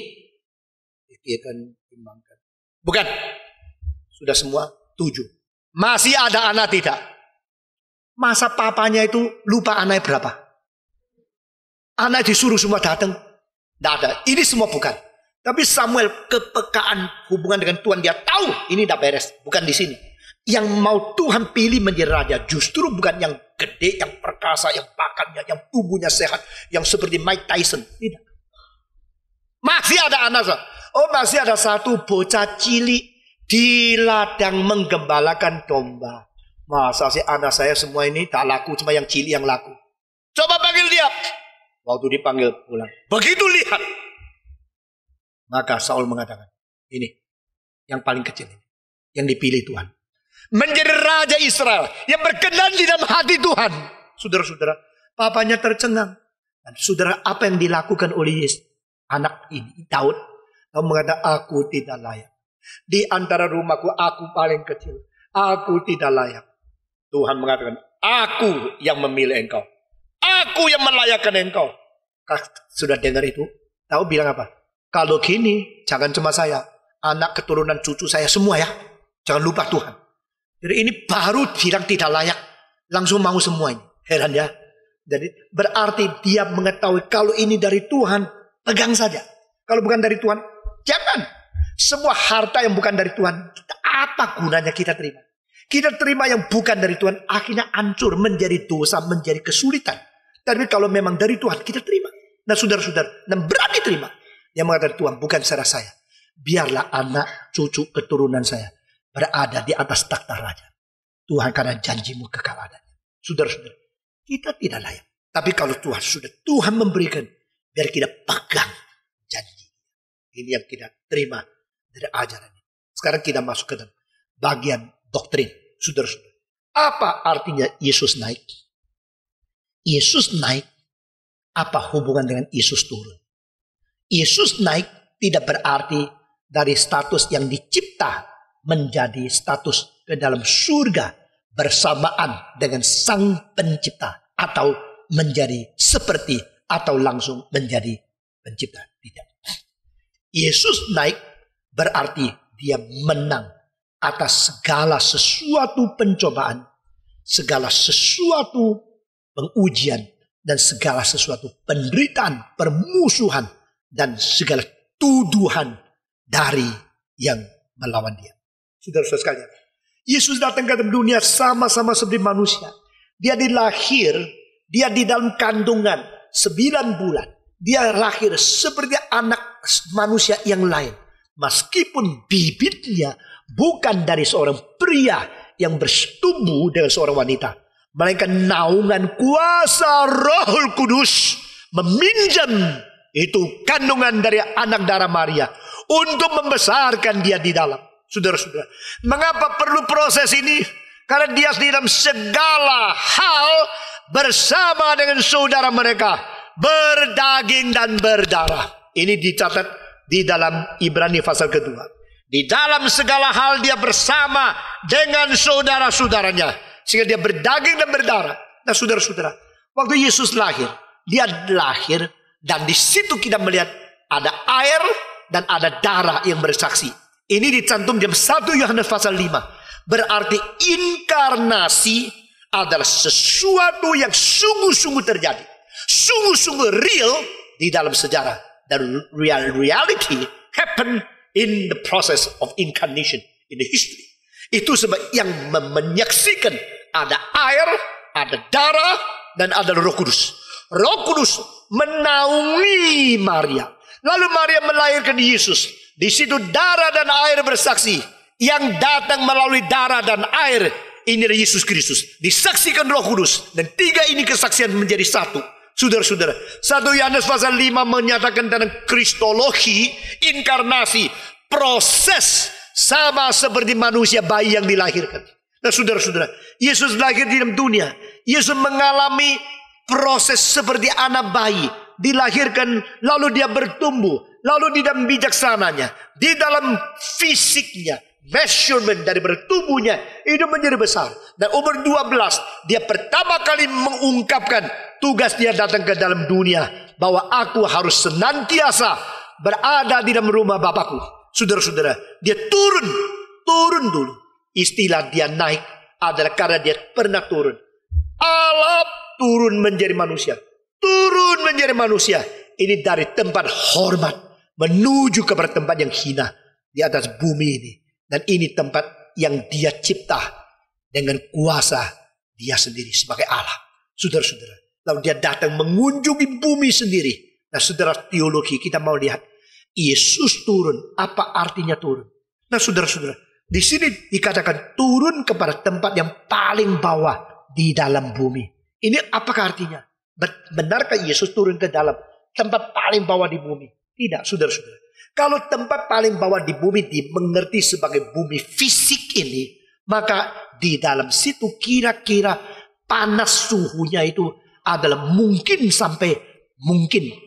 dia akan timbangkan. Bukan. Sudah semua 7. Masih ada anak tidak? Masa papanya itu lupa anaknya berapa? Anak disuruh semua datang. Tidak ada. Ini semua bukan. Tapi Samuel kepekaan hubungan dengan Tuhan. Dia tahu ini tidak beres. Bukan di sini. Yang mau Tuhan pilih menjadi raja. Justru bukan yang gede, yang perkasa, yang pakannya, yang tubuhnya sehat. Yang seperti Mike Tyson. Tidak. Masih ada anak. Oh masih ada satu bocah cilik di ladang menggembalakan domba. Masa sih anak saya semua ini tak laku, cuma yang cilik yang laku. Coba panggil dia. Waktu dipanggil pulang, begitu lihat, maka Saul mengatakan, ini yang paling kecil ini, yang dipilih Tuhan menjadi raja Israel, yang berkenan di dalam hati Tuhan. Saudara-saudara, papanya tercengang. Dan saudara, apa yang dilakukan oleh Yesus, anak ini Daud, dia mengatakan, aku tidak layak. Di antara rumahku, aku paling kecil. Aku tidak layak. Tuhan mengatakan, aku yang memilih engkau. Aku yang melayakkan engkau. Sudah dengar itu? Tahu bilang apa? Kalau gini, jangan cuma saya. Anak keturunan cucu saya semua ya. Jangan lupa Tuhan. Jadi ini baru bilang tidak layak. Langsung mau semuanya. Heran ya. Jadi berarti dia mengetahui kalau ini dari Tuhan, pegang saja. Kalau bukan dari Tuhan, jangan. Semua harta yang bukan dari Tuhan, apa gunanya kita terima? Kita terima yang bukan dari Tuhan, akhirnya hancur, menjadi dosa, menjadi kesulitan. Tapi kalau memang dari Tuhan, kita terima. Nah saudara-saudara, dan berani terima. Yang mengatakan Tuhan, bukan secara saya. Biarlah anak, cucu, keturunan saya berada di atas takhta raja. Tuhan karena janjimu kekal adanya. Saudara-saudara, kita tidak layak. Tapi kalau Tuhan sudah, Tuhan memberikan, biar kita pegang janji. Ini yang kita terima dari ajaran ini. Sekarang kita masuk ke dalam bagian doktrin. Saudara-saudara, apa artinya Yesus naik? Yesus naik, apa hubungan dengan Yesus turun? Yesus naik tidak berarti dari status yang dicipta menjadi status ke dalam surga bersamaan dengan Sang Pencipta, atau menjadi seperti atau langsung menjadi pencipta. Tidak. Yesus naik berarti dia menang atas segala sesuatu pencobaan, segala sesuatu pengujian, dan segala sesuatu penderitaan, permusuhan, dan segala tuduhan dari yang melawan dia. Saudara-saudara sekalian, Yesus datang ke dalam dunia sama-sama seperti manusia. Dia dilahir, dia di dalam kandungan 9 bulan. Dia lahir seperti anak manusia yang lain. Meskipun bibitnya bukan dari seorang pria yang bersetubuh dengan seorang wanita, melainkan naungan kuasa Roh Kudus meminjam itu kandungan dari anak darah Maria untuk membesarkan dia di dalam. Saudara-saudara, mengapa perlu proses ini? Karena dia di dalam segala hal bersama dengan saudara mereka, berdaging dan berdarah. Ini dicatat di dalam Ibrani pasal kedua. Di dalam segala hal dia bersama dengan saudara-saudaranya, sehingga dia berdaging dan berdarah. Nah saudara-saudara, waktu Yesus lahir, dia lahir dan di situ kita melihat ada air dan ada darah yang bersaksi. Ini dicantum dalam 1 Yohanes pasal 5. Berarti inkarnasi adalah sesuatu yang sungguh-sungguh terjadi. Sungguh-sungguh real di dalam sejarah. Dan reality happen in the process of incarnation in the history. Itu sebab yang menyaksikan ada air, ada darah, dan ada Roh Kudus. Roh Kudus menaungi Maria. Lalu Maria melahirkan Yesus. Di situ darah dan air bersaksi. Yang datang melalui darah dan air, ini adalah Yesus Kristus. Disaksikan Roh Kudus. Dan 3 ini kesaksian menjadi satu. Saudara-saudara, 1 Yohanes pasal 5 menyatakan tentang kristologi, inkarnasi, proses sama seperti manusia bayi yang dilahirkan. Nah, saudara-saudara, Yesus lahir di dalam dunia. Yesus mengalami proses seperti anak bayi. Dilahirkan, lalu dia bertumbuh. Lalu di dalam bijaksananya, di dalam fisiknya, measurement dari bertumbuhnya, itu menjadi besar. Dan umur 12, dia pertama kali mengungkapkan tugas dia datang ke dalam dunia. Bahwa aku harus senantiasa berada di dalam rumah Bapakku. Saudara-saudara, dia turun dulu. Istilah dia naik adalah karena dia pernah turun. Allah turun menjadi manusia. Turun menjadi manusia. Ini dari tempat hormat menuju kepada tempat yang hina di atas bumi ini. Dan ini tempat yang dia cipta dengan kuasa dia sendiri sebagai Allah. Saudara-saudara, lalu dia datang mengunjungi bumi sendiri. Nah, saudara, teologi kita mau lihat Yesus turun. Apa artinya turun? Nah, saudara-saudara, di sini dikatakan turun kepada tempat yang paling bawah di dalam bumi. Ini apakah artinya? Benarkah Yesus turun ke dalam tempat paling bawah di bumi? Tidak, saudara-saudara. Kalau tempat paling bawah di bumi dimengerti sebagai bumi fisik ini, maka di dalam situ kira-kira panas suhunya itu adalah mungkin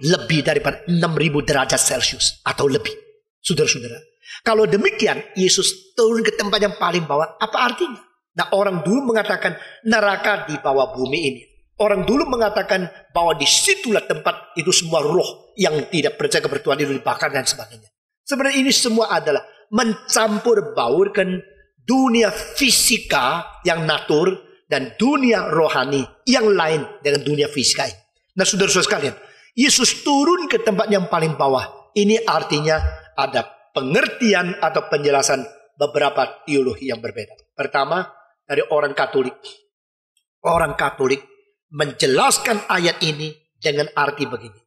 lebih daripada 6.000 derajat Celcius atau lebih. Saudara-saudara, kalau demikian Yesus turun ke tempat yang paling bawah, apa artinya? Nah, orang dulu mengatakan neraka di bawah bumi ini. Orang dulu mengatakan bahwa di situlah tempat itu semua roh yang tidak percaya kepada Tuhan itu dibakar dan sebagainya. Sebenarnya ini semua adalah mencampur baurkan dunia fisika yang natur dan dunia rohani yang lain dengan dunia fisika ini. Nah, saudara-saudara sekalian, Yesus turun ke tempat yang paling bawah. Ini artinya ada pengertian atau penjelasan beberapa teologi yang berbeda. Pertama, dari orang Katolik. Orang Katolik menjelaskan ayat ini dengan arti begini.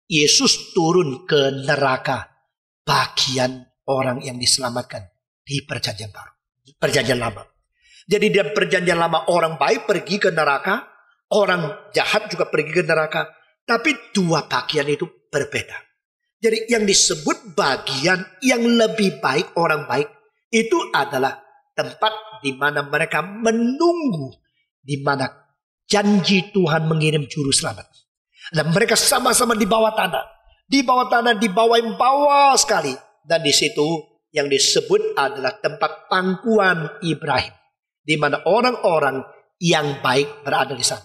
Yesus turun ke neraka bagian orang yang diselamatkan di perjanjian baru. Perjanjian lama. Jadi di perjanjian lama orang baik pergi ke neraka. Orang jahat juga pergi ke neraka. Tapi dua bagian itu berbeda. Jadi yang disebut bagian yang lebih baik, orang baik, itu adalah tempat di mana mereka menunggu. Di mana janji Tuhan mengirim juru selamat. Dan mereka sama-sama di bawah tanah. Di bawah tanah, di bawah yang bawah sekali. Dan di situ yang disebut adalah tempat pangkuan Ibrahim. Di mana orang-orang yang baik berada di sana.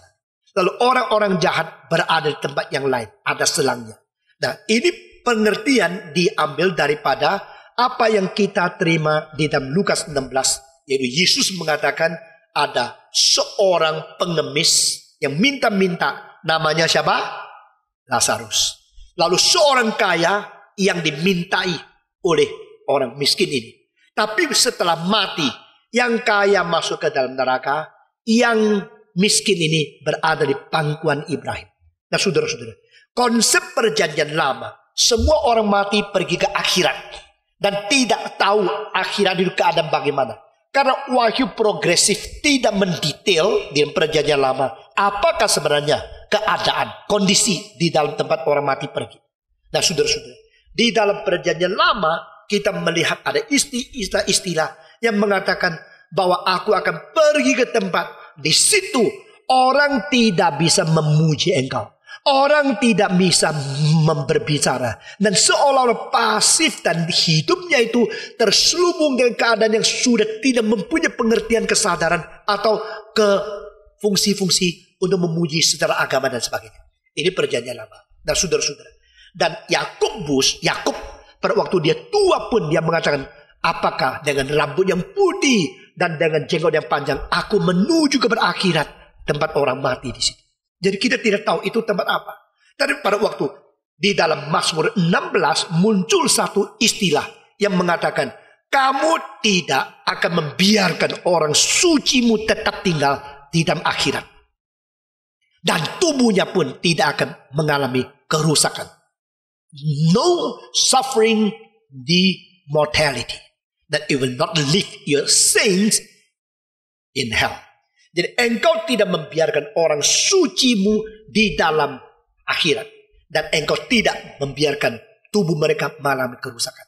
Lalu orang-orang jahat berada di tempat yang lain. Ada selangnya. Nah, ini pengertian diambil daripada apa yang kita terima di dalam Lukas 16. Yaitu Yesus mengatakan ada seorang pengemis yang minta-minta. Namanya siapa? Lazarus. Lalu seorang kaya yang dimintai oleh orang miskin ini. Tapi setelah mati, yang kaya masuk ke dalam neraka, yang miskin ini berada di pangkuan Ibrahim. Nah, saudara-saudara, konsep perjanjian lama, semua orang mati pergi ke akhirat dan tidak tahu akhirat itu keadaan bagaimana. Karena wahyu progresif tidak mendetail di perjanjian lama apakah sebenarnya keadaan, kondisi di dalam tempat orang mati pergi. Nah, saudara-saudara, di dalam perjanjian lama kita melihat ada istilah-istilah yang mengatakan bahwa aku akan pergi ke tempat. Di situ orang tidak bisa memuji engkau. Orang tidak bisa berbicara. Dan seolah-olah pasif dan hidupnya itu terselubung dengan keadaan yang sudah tidak mempunyai pengertian kesadaran atau ke fungsi-fungsi untuk memuji secara agama dan sebagainya. Ini perjanjian lama. Dan saudara-saudara. Dan Yakub pada waktu dia tua pun dia mengatakan, apakah dengan rambut yang putih dan dengan jenggot yang panjang aku menuju ke akhirat, tempat orang mati di situ. Jadi kita tidak tahu itu tempat apa. Tapi pada waktu di dalam Mazmur 16 muncul satu istilah yang mengatakan, kamu tidak akan membiarkan orang sucimu tetap tinggal di dalam akhirat. Dan tubuhnya pun tidak akan mengalami kerusakan. No suffering the mortality. That it will not leave your saints in hell. Jadi engkau tidak membiarkan orang sucimu di dalam akhirat. Dan engkau tidak membiarkan tubuh mereka mengalami kerusakan.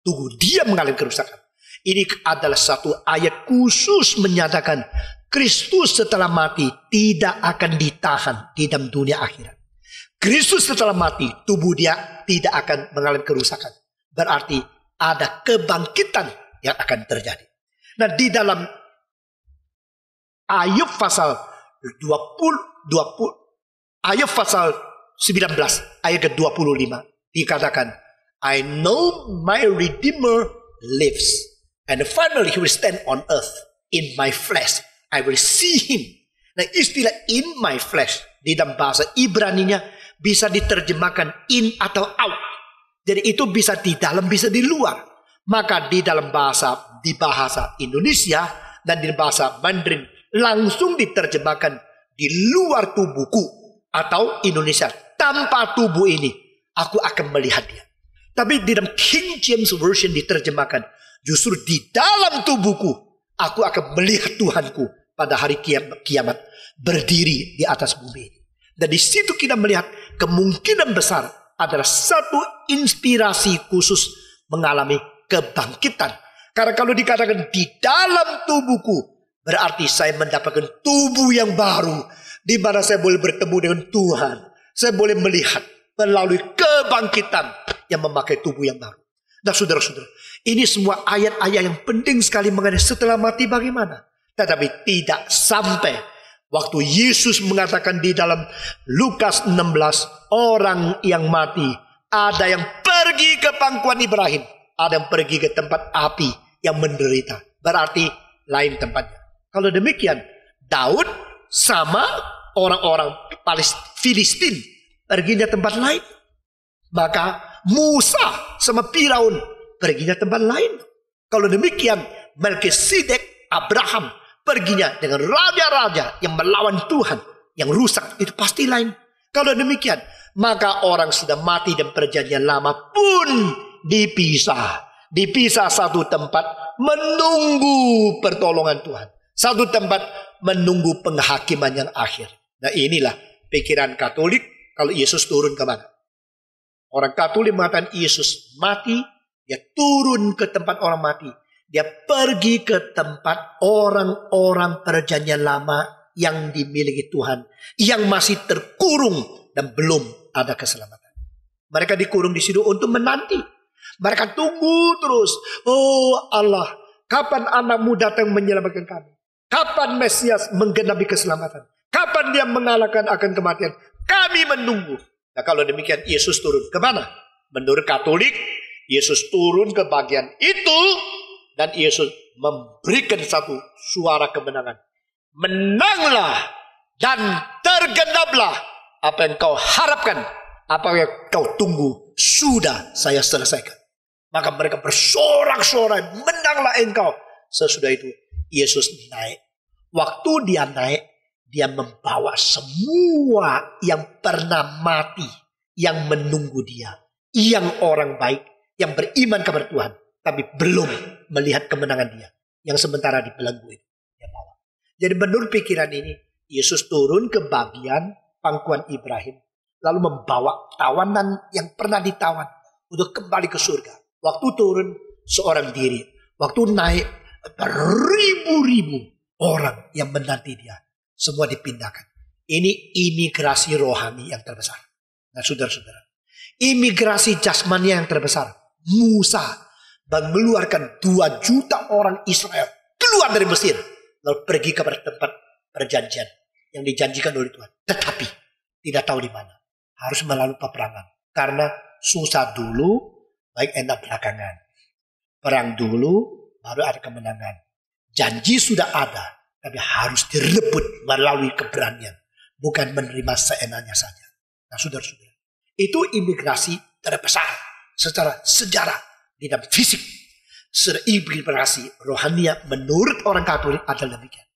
Tubuh dia mengalami kerusakan. Ini adalah satu ayat khusus menyatakan Kristus setelah mati tidak akan ditahan di dalam dunia akhirat. Kristus setelah mati, tubuh dia tidak akan mengalami kerusakan. Berarti ada kebangkitan yang akan terjadi. Nah, di dalam Ayub pasal 19 ayat ke-25 dikatakan, I know my Redeemer lives, and finally he will stand on earth in my flesh. I will see him. Nah, istilah in my flesh di dalam bahasa Ibraninya bisa diterjemahkan in atau out. Jadi itu bisa di dalam, bisa di luar. Maka di dalam bahasa Indonesia dan di bahasa Mandarin langsung diterjemahkan di luar tubuhku atau Indonesia. Tanpa tubuh ini aku akan melihat dia. Tapi di dalam King James Version diterjemahkan, justru di dalam tubuhku aku akan melihat Tuhanku pada hari kiamat berdiri di atas bumi ini. Dan di situ kita melihat kemungkinan besar adalah satu inspirasi khusus mengalami kebangkitan. Karena kalau dikatakan di dalam tubuhku, berarti saya mendapatkan tubuh yang baru, di mana saya boleh bertemu dengan Tuhan. Saya boleh melihat melalui kebangkitan yang memakai tubuh yang baru. Nah, saudara-saudara, ini semua ayat-ayat yang penting sekali mengenai setelah mati bagaimana. Tetapi tidak sampai waktu Yesus mengatakan di dalam Lukas 16, orang yang mati, ada yang pergi ke pangkuan Ibrahim, ada yang pergi ke tempat api yang menderita. Berarti lain tempatnya. Kalau demikian, Daud sama orang-orang Filistin perginya tempat lain. Maka Musa sama Firaun perginya tempat lain. Kalau demikian, Melkisedek, Abraham perginya dengan raja-raja yang melawan Tuhan, yang rusak, itu pasti lain. Kalau demikian, maka orang sudah mati dan perjanjian lama pun dipisah. Dipisah satu tempat menunggu pertolongan Tuhan. Satu tempat menunggu penghakiman yang akhir. Nah, inilah pikiran Katolik kalau Yesus turun ke mana. Orang Katolik mengatakan Yesus mati, dia turun ke tempat orang mati. Dia pergi ke tempat orang-orang perjanjian lama yang dimiliki Tuhan, yang masih terkurung dan belum ada keselamatan. Mereka dikurung di situ untuk menanti. Mereka tunggu terus. Oh Allah, kapan anakmu datang menyelamatkan kami? Kapan Mesias menggenapi keselamatan? Kapan dia mengalahkan akan kematian? Kami menunggu. Nah, kalau demikian Yesus turun ke mana? Menurut Katolik, Yesus turun ke bagian itu dan Yesus memberikan satu suara kemenangan. Menanglah dan tergenaplah apa yang kau harapkan, apa yang kau tunggu, sudah saya selesaikan. Maka mereka bersorak-sorai, menanglah engkau. Sesudah itu Yesus naik. Waktu dia naik, dia membawa semua yang pernah mati, yang menunggu dia, yang orang baik, yang beriman kepada Tuhan, tapi belum melihat kemenangan dia, yang sementara di belenggu itu dia bawa. Jadi menurut pikiran ini, Yesus turun ke bagian pangkuan Ibrahim, lalu membawa tawanan yang pernah ditawan untuk kembali ke surga. Waktu turun seorang diri, waktu naik beribu-ribu orang yang menanti dia, semua dipindahkan. Ini imigrasi rohani yang terbesar. Nah, saudara-saudara, imigrasi jasmani yang terbesar, Musa mengeluarkan 2 juta orang Israel keluar dari Mesir, lalu pergi kepada tempat perjanjian yang dijanjikan oleh Tuhan. Tetapi tidak tahu di mana. harus melalui peperangan. Karena susah dulu, baik enak belakangan. Perang dulu, baru ada kemenangan. Janji sudah ada, tapi harus direbut melalui keberanian. Bukan menerima seenaknya saja. Nah saudara-saudara, itu imigrasi terbesar secara sejarah di dalam fisik. Imigrasi rohania menurut orang Katolik adalah demikian.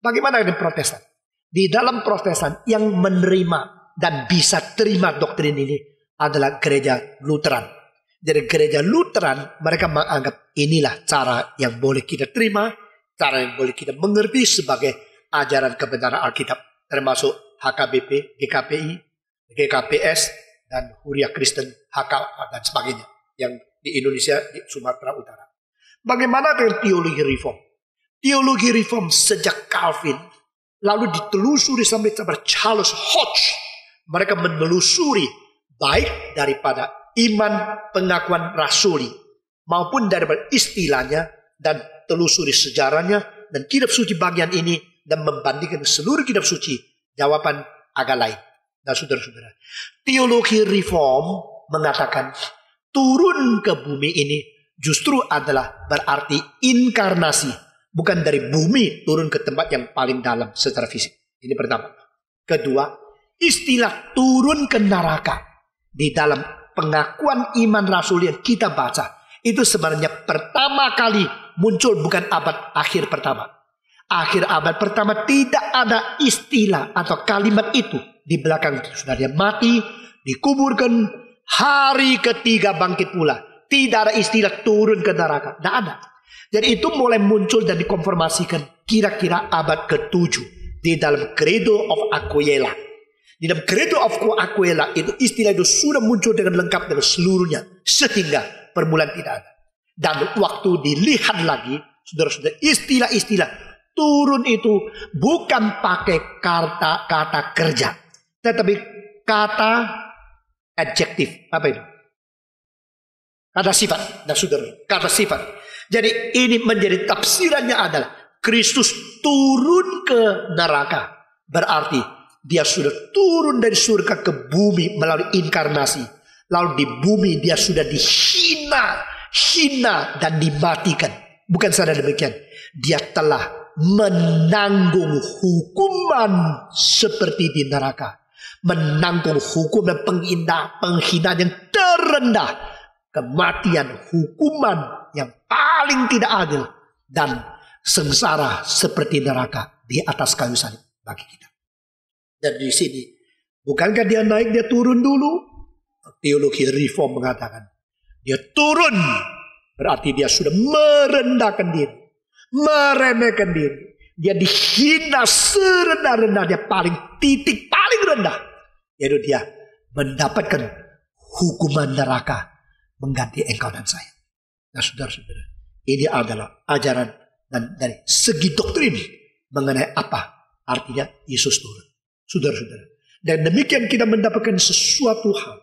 Bagaimana dengan Protestan? Di dalam Protestan yang menerima dan bisa terima doktrin ini adalah gereja Lutheran. Jadi gereja Lutheran mereka menganggap inilah cara yang boleh kita terima, cara yang boleh kita mengerti sebagai ajaran kebenaran Alkitab, termasuk HKBP, GKPI, GKPS, dan Huria Kristen, HK, dan sebagainya yang di Indonesia, di Sumatera Utara. Bagaimana dengan teologi reform? Teologi reform sejak Calvin lalu ditelusuri sampai Charles Hodge. Mereka menelusuri baik daripada iman pengakuan rasuli maupun daripada istilahnya dan telusuri sejarahnya dan kitab suci bagian ini dan membandingkan seluruh kitab suci, jawaban agak lain. Nah saudara-saudara, teologi reform mengatakan turun ke bumi ini justru adalah berarti inkarnasi, bukan dari bumi turun ke tempat yang paling dalam secara fisik. Ini pertama. Kedua, istilah turun ke neraka di dalam pengakuan iman rasul yang kita baca itu sebenarnya pertama kali muncul bukan abad akhir pertama. Akhir abad pertama tidak ada istilah atau kalimat itu. Di belakang itu sudah dia mati, dikuburkan, hari ketiga bangkit pula. Tidak ada istilah turun ke neraka. Tidak ada. Jadi itu mulai muncul dan dikonfirmasikan kira-kira abad ke-7 di dalam Credo of Aquila. Di dalam Credo of Aquila itu istilah itu sudah muncul dengan lengkap dengan seluruhnya. Sehingga permulaan tidak ada. Dan waktu dilihat lagi, saudara-saudara, istilah-istilah turun itu bukan pakai kata kerja. Tetapi kata adjektif. Apa itu? Kata sifat. Nah saudara, kata sifat. Jadi ini menjadi tafsirannya adalah Kristus turun ke neraka. Berarti dia sudah turun dari surga ke bumi melalui inkarnasi. Lalu di bumi dia sudah hina dan dimatikan. Bukan saja demikian. Dia telah menanggung hukuman seperti di neraka. Menanggung hukum dan penghinaan yang terendah. Kematian, hukuman yang paling tidak adil. Dan sengsara seperti neraka di atas kayu salib bagi kita. Dan di sini, bukankah dia naik, dia turun dulu? Teologi reform mengatakan, dia turun. Berarti dia sudah merendahkan diri. Meremehkan diri. Dia dihina serendah-rendah. Dia titik paling rendah. Yaitu dia mendapatkan hukuman neraka. Mengganti engkau dan saya. Nah saudara-saudara. Ini adalah ajaran dan dari segi doktrin. Mengenai apa artinya Yesus turun. Saudara-saudara. Dan demikian kita mendapatkan sesuatu hal.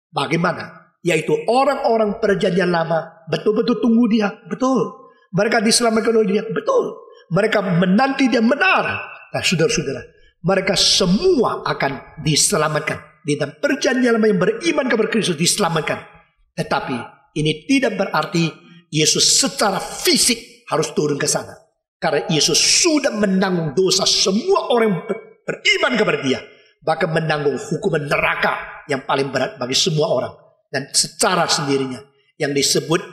Bagaimana? Yaitu orang-orang perjanjian lama betul-betul tunggu dia. Betul. Mereka diselamatkan oleh dia. Betul. Mereka menanti dia benar. Nah saudara-saudara. Mereka semua akan diselamatkan. Di dalam perjanjian lama yang beriman kepada Kristus diselamatkan. Tetapi ini tidak berarti Yesus secara fisik harus turun ke sana. Karena Yesus sudah menanggung dosa semua orang yang beriman kepada dia. Bahkan menanggung hukuman neraka yang paling berat bagi semua orang. Dan secara sendirinya yang disebut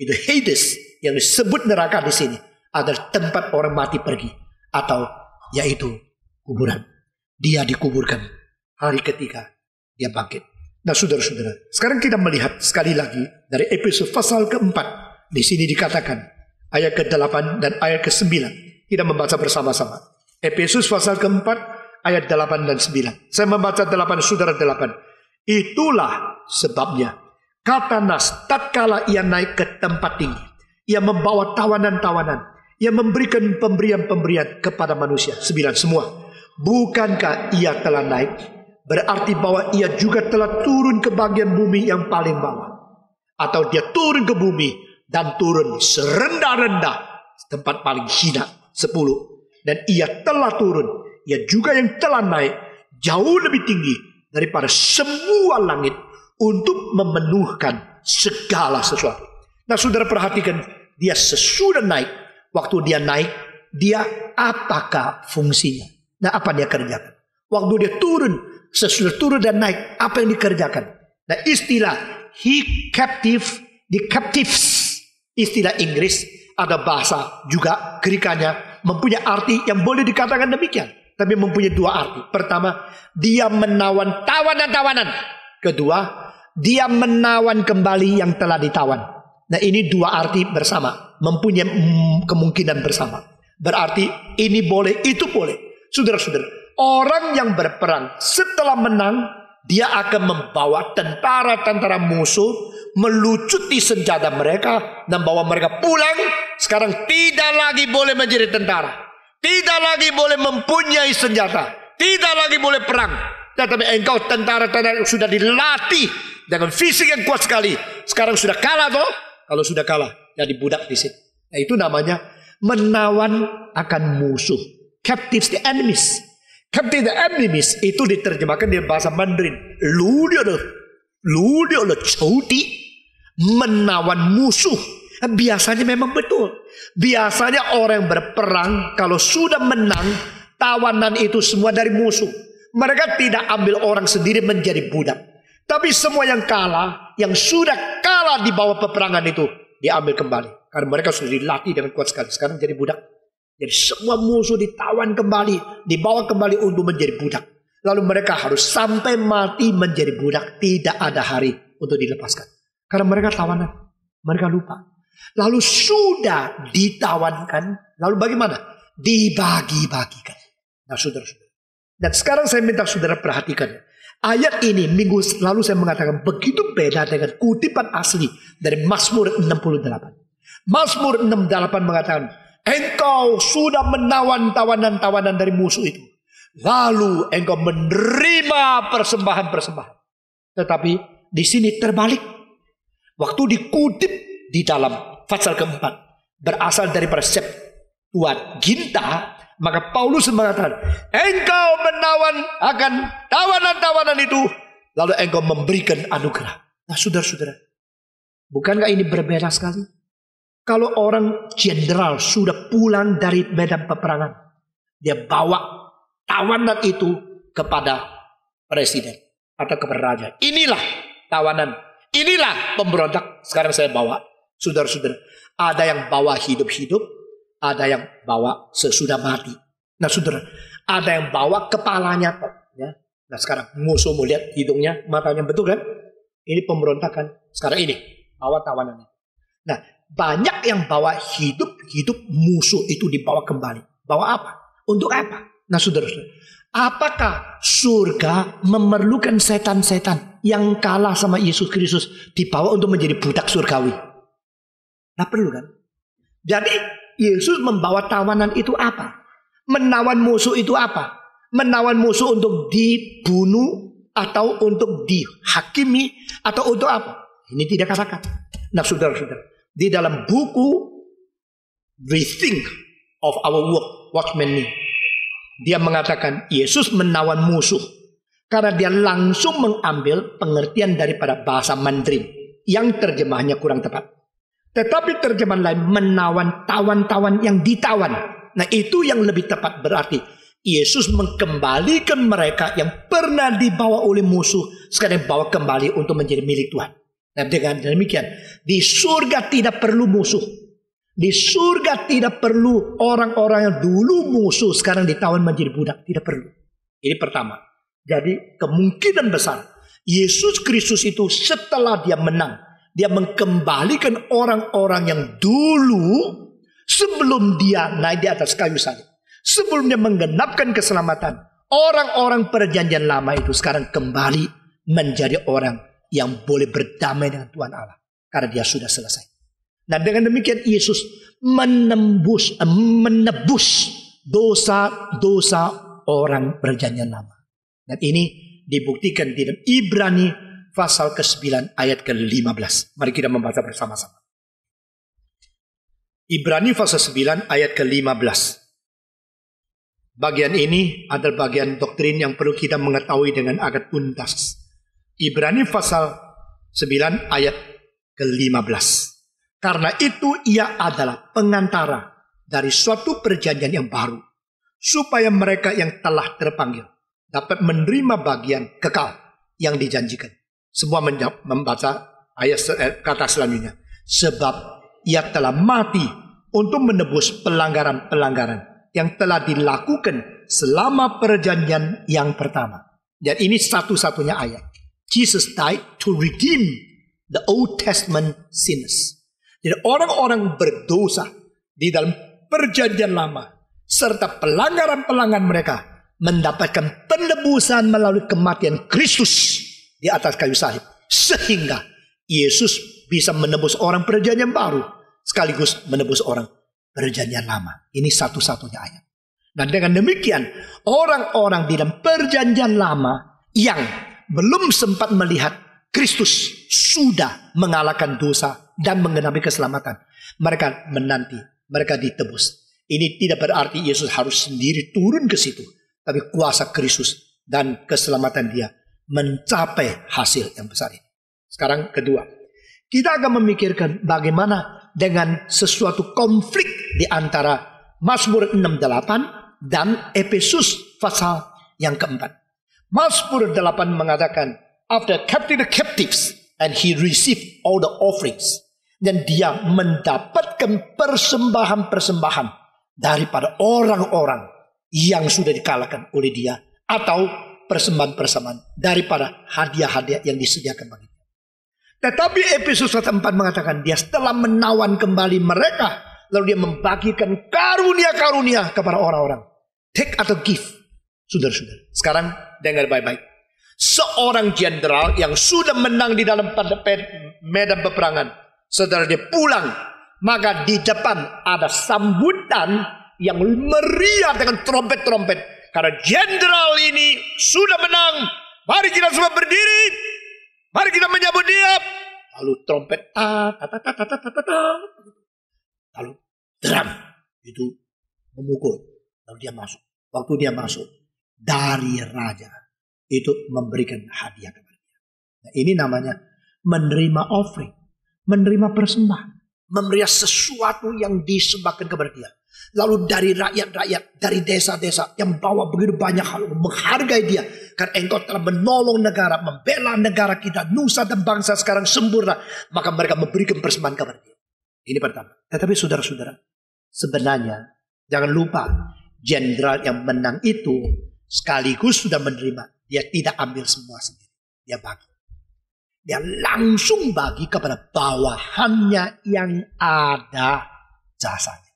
itu Hades, yang disebut neraka di sini adalah tempat orang mati pergi, atau yaitu kuburan. Dia dikuburkan, hari ketiga dia bangkit. Nah saudara-saudara, sekarang kita melihat sekali lagi dari Efesus pasal ke-4. Di sini dikatakan ayat ke-8 dan ayat ke-9. Kita membaca bersama-sama. Efesus pasal ke-4 ayat 8 dan 9. Saya membaca 8, saudara 8. Itulah sebabnya kata Nas tatkala ia naik ke tempat tinggi, ia membawa tawanan-tawanan, ia memberikan pemberian-pemberian kepada manusia. 9 semua. Bukankah ia telah naik? Berarti bahwa ia juga telah turun ke bagian bumi yang paling bawah. Atau dia turun ke bumi dan turun serendah-rendah tempat paling hina. 10. Dan ia telah turun, ia juga yang telah naik jauh lebih tinggi daripada semua langit untuk memenuhkan segala sesuatu. Nah, saudara perhatikan, dia sesudah naik. Waktu dia naik, dia apakah fungsinya? Nah, apa dia kerjakan? Waktu dia turun, sesudah turun dan naik, apa yang dikerjakan? Nah, istilah the captives, istilah Inggris, ada bahasa juga Gerikanya mempunyai arti yang boleh dikatakan demikian, tapi mempunyai dua arti. Pertama, dia menawan tawanan-tawanan. Kedua, dia menawan kembali yang telah ditawan. Nah, ini dua arti bersama, mempunyai kemungkinan bersama. Berarti ini boleh, itu boleh. Saudara-saudara, orang yang berperang setelah menang, dia akan membawa tentara-tentara musuh, melucuti senjata mereka, dan bawa mereka pulang. Sekarang tidak lagi boleh menjadi tentara, tidak lagi boleh mempunyai senjata, tidak lagi boleh perang. Tetapi engkau tentara-tentara sudah dilatih dengan fisik yang kuat sekali. Sekarang sudah kalah toh? Kalau sudah kalah, jadi budak di sini. Nah, itu namanya menawan akan musuh. Captives the enemies. Captive the enemies itu diterjemahkan di bahasa Mandarin. Lu dia menawan musuh. Biasanya memang betul. Biasanya orang yang berperang kalau sudah menang, tawanan itu semua dari musuh. Mereka tidak ambil orang sendiri menjadi budak. Tapi semua yang kalah, yang sudah kalah di bawah peperangan itu, diambil kembali. Karena mereka sudah dilatih dengan kuat sekali. Sekarang jadi budak. Jadi semua musuh ditawan kembali, dibawa kembali untuk menjadi budak. Lalu mereka harus sampai mati menjadi budak. Tidak ada hari untuk dilepaskan. Karena mereka tawanan. Mereka lupa. Lalu sudah ditawankan. Lalu bagaimana? Dibagi-bagikan. Nah, saudara-saudara. Dan sekarang saya minta saudara perhatikan. Ayat ini minggu lalu saya mengatakan begitu beda dengan kutipan asli dari Mazmur 68. Mazmur 68 mengatakan, engkau sudah menawan tawanan-tawanan dari musuh itu. Lalu engkau menerima persembahan-persembahan. Tetapi di sini terbalik. Waktu dikutip di dalam pasal keempat, berasal daripada Septuaginta, maka Paulus mengatakan, engkau menawan akan tawanan-tawanan itu, lalu engkau memberikan anugerah. Nah, saudara-saudara, bukankah ini berbeda sekali? Kalau orang jenderal sudah pulang dari medan peperangan, dia bawa tawanan itu kepada presiden atau kepada raja. Inilah tawanan, inilah pemberontak. Sekarang saya bawa. Saudara-saudara, ada yang bawa hidup-hidup, ada yang bawa sesudah mati. Nah, saudara, ada yang bawa kepalanya. Ya. Nah, sekarang musuh mau lihat hidungnya, matanya, betul kan? Ini pemberontakan. Sekarang ini, bawa tawanannya. Nah, banyak yang bawa hidup-hidup, musuh itu dibawa kembali. Bawa apa? Untuk apa? Nah, saudara-saudara, apakah surga memerlukan setan-setan yang kalah sama Yesus Kristus dibawa untuk menjadi budak surgawi? Nah, perlu kan? Jadi Yesus membawa tawanan itu apa? Menawan musuh itu apa? Menawan musuh untuk dibunuh atau untuk dihakimi atau untuk apa? Ini tidak katakan. Nah, saudara-saudara, di dalam buku Rethink of Our Work, Watchman Nee, dia mengatakan Yesus menawan musuh karena dia langsung mengambil pengertian daripada bahasa Mandarin yang terjemahannya kurang tepat. Tetapi terjemahan lain menawan tawan-tawan yang ditawan. Nah, itu yang lebih tepat, berarti Yesus mengembalikan mereka yang pernah dibawa oleh musuh, sekarang bawa kembali untuk menjadi milik Tuhan. Nah, dengan demikian di surga tidak perlu musuh. Di surga tidak perlu orang-orang yang dulu musuh sekarang ditawan menjadi budak. Tidak perlu. Ini pertama. Jadi kemungkinan besar Yesus Kristus itu setelah dia menang, dia mengembalikan orang-orang yang dulu sebelum dia naik di atas kayu salib, sebelum dia menggenapkan keselamatan, orang-orang perjanjian lama itu sekarang kembali menjadi orang yang boleh berdamai dengan Tuhan Allah karena dia sudah selesai. Nah, dengan demikian Yesus menebus dosa-dosa orang perjanjian lama. Dan ini dibuktikan di dalam Ibrani pasal ke-9 ayat ke-15. Mari kita membaca bersama-sama. Ibrani pasal 9 ayat ke-15. Bagian ini adalah bagian doktrin yang perlu kita mengetahui dengan agak tuntas. Ibrani pasal 9 ayat ke-15. Karena itu ia adalah pengantara dari suatu perjanjian yang baru, supaya mereka yang telah terpanggil dapat menerima bagian kekal yang dijanjikan. Semua membaca ayat kata selanjutnya. Sebab ia telah mati untuk menebus pelanggaran-pelanggaran yang telah dilakukan selama perjanjian yang pertama. Dan ini satu-satunya ayat. Jesus died to redeem the Old Testament sinners. Jadi orang-orang berdosa di dalam perjanjian lama serta pelanggaran-pelanggaran mereka mendapatkan penebusan melalui kematian Kristus di atas kayu salib. Sehingga Yesus bisa menebus orang perjanjian baru sekaligus menebus orang perjanjian lama. Ini satu-satunya ayat. Dan dengan demikian orang-orang di dalam perjanjian lama yang belum sempat melihat Kristus sudah mengalahkan dosa dan mengenapi keselamatan, mereka menanti, mereka ditebus. Ini tidak berarti Yesus harus sendiri turun ke situ, tapi kuasa Kristus dan keselamatan dia mencapai hasil yang besar ini. Sekarang kedua, kita akan memikirkan bagaimana dengan sesuatu konflik di antara Mazmur 6:8 dan Efesus pasal yang keempat. Mazmur 8 mengatakan, after capturing the captives, and he received all the offerings. Dan dia mendapatkan persembahan-persembahan daripada orang-orang yang sudah dikalahkan oleh dia, atau persembahan-persembahan daripada hadiah-hadiah yang disediakan bagi dia. Tetapi Efesus 4 mengatakan dia setelah menawan kembali mereka, lalu dia membagikan karunia-karunia kepada orang-orang. Take atau give. Saudara-saudara, sekarang dengar baik-baik. Seorang jenderal yang sudah menang di dalam medan peperangan, setelah dia pulang, maka di depan ada sambutan yang meriah dengan trompet-trompet. Karena jenderal ini sudah menang. Mari kita semua berdiri. Mari kita menyambut dia. Lalu trompet lalu drum itu memukul. Lalu dia masuk. Waktu dia masuk, dari raja itu memberikan hadiah kepada dia. Nah, ini namanya menerima offering, menerima persembahan, memberi sesuatu yang disembahkan kepada dia. Lalu dari rakyat-rakyat, dari desa-desa yang bawa begitu banyak hal, menghargai dia. Karena engkau telah menolong negara, membela negara kita, nusa dan bangsa sekarang sempurna. Maka mereka memberikan persembahan kepada dia. Ini pertama. Tetapi saudara-saudara, sebenarnya jangan lupa, jenderal yang menang itu sekaligus sudah menerima. Dia tidak ambil semua sendiri. Dia bagi. Dia langsung bagi kepada bawahannya yang ada jasanya.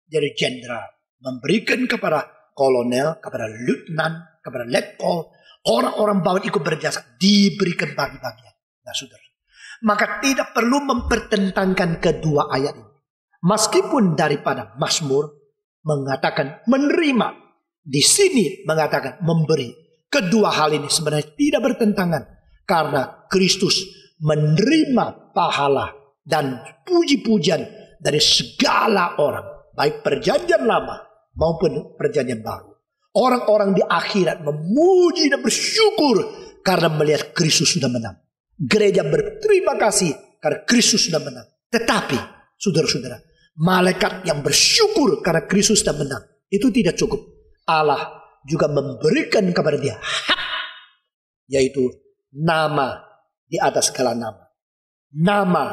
Jadi jenderal memberikan kepada kolonel, kepada lieutenant, kepada letkol, orang-orang bawahan ikut berjasa, diberikan bagi-bagian. Nah, saudara, maka tidak perlu mempertentangkan kedua ayat ini. Meskipun daripada Mazmur mengatakan menerima, di sini mengatakan memberi. Kedua hal ini sebenarnya tidak bertentangan. Karena Kristus menerima pahala dan puji-pujian dari segala orang. Baik perjanjian lama maupun perjanjian baru. Orang-orang di akhirat memuji dan bersyukur karena melihat Kristus sudah menang. Gereja berterima kasih karena Kristus sudah menang. Tetapi saudara-saudara, malaikat yang bersyukur karena Kristus sudah menang, itu tidak cukup. Allah juga memberikan kepada dia hak, yaitu nama di atas segala nama. Nama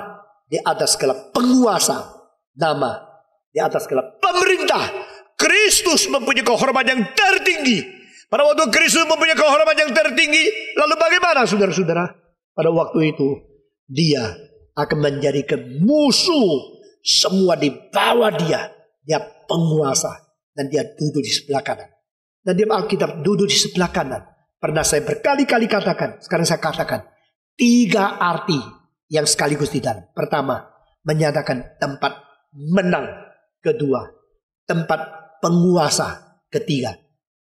di atas segala penguasa. Nama di atas segala pemerintah. Kristus mempunyai kehormatan yang tertinggi. Pada waktu Kristus mempunyai kehormatan yang tertinggi, lalu bagaimana saudara-saudara? Pada waktu itu dia akan menjadikan musuh semua di bawah dia. Dia penguasa dan dia duduk di sebelah kanan. Dan di Alkitab duduk di sebelah kanan. Pernah saya berkali-kali katakan, sekarang saya katakan 3 arti yang sekaligus di dalam. Pertama, menyatakan tempat menang. Kedua, tempat penguasa. Ketiga,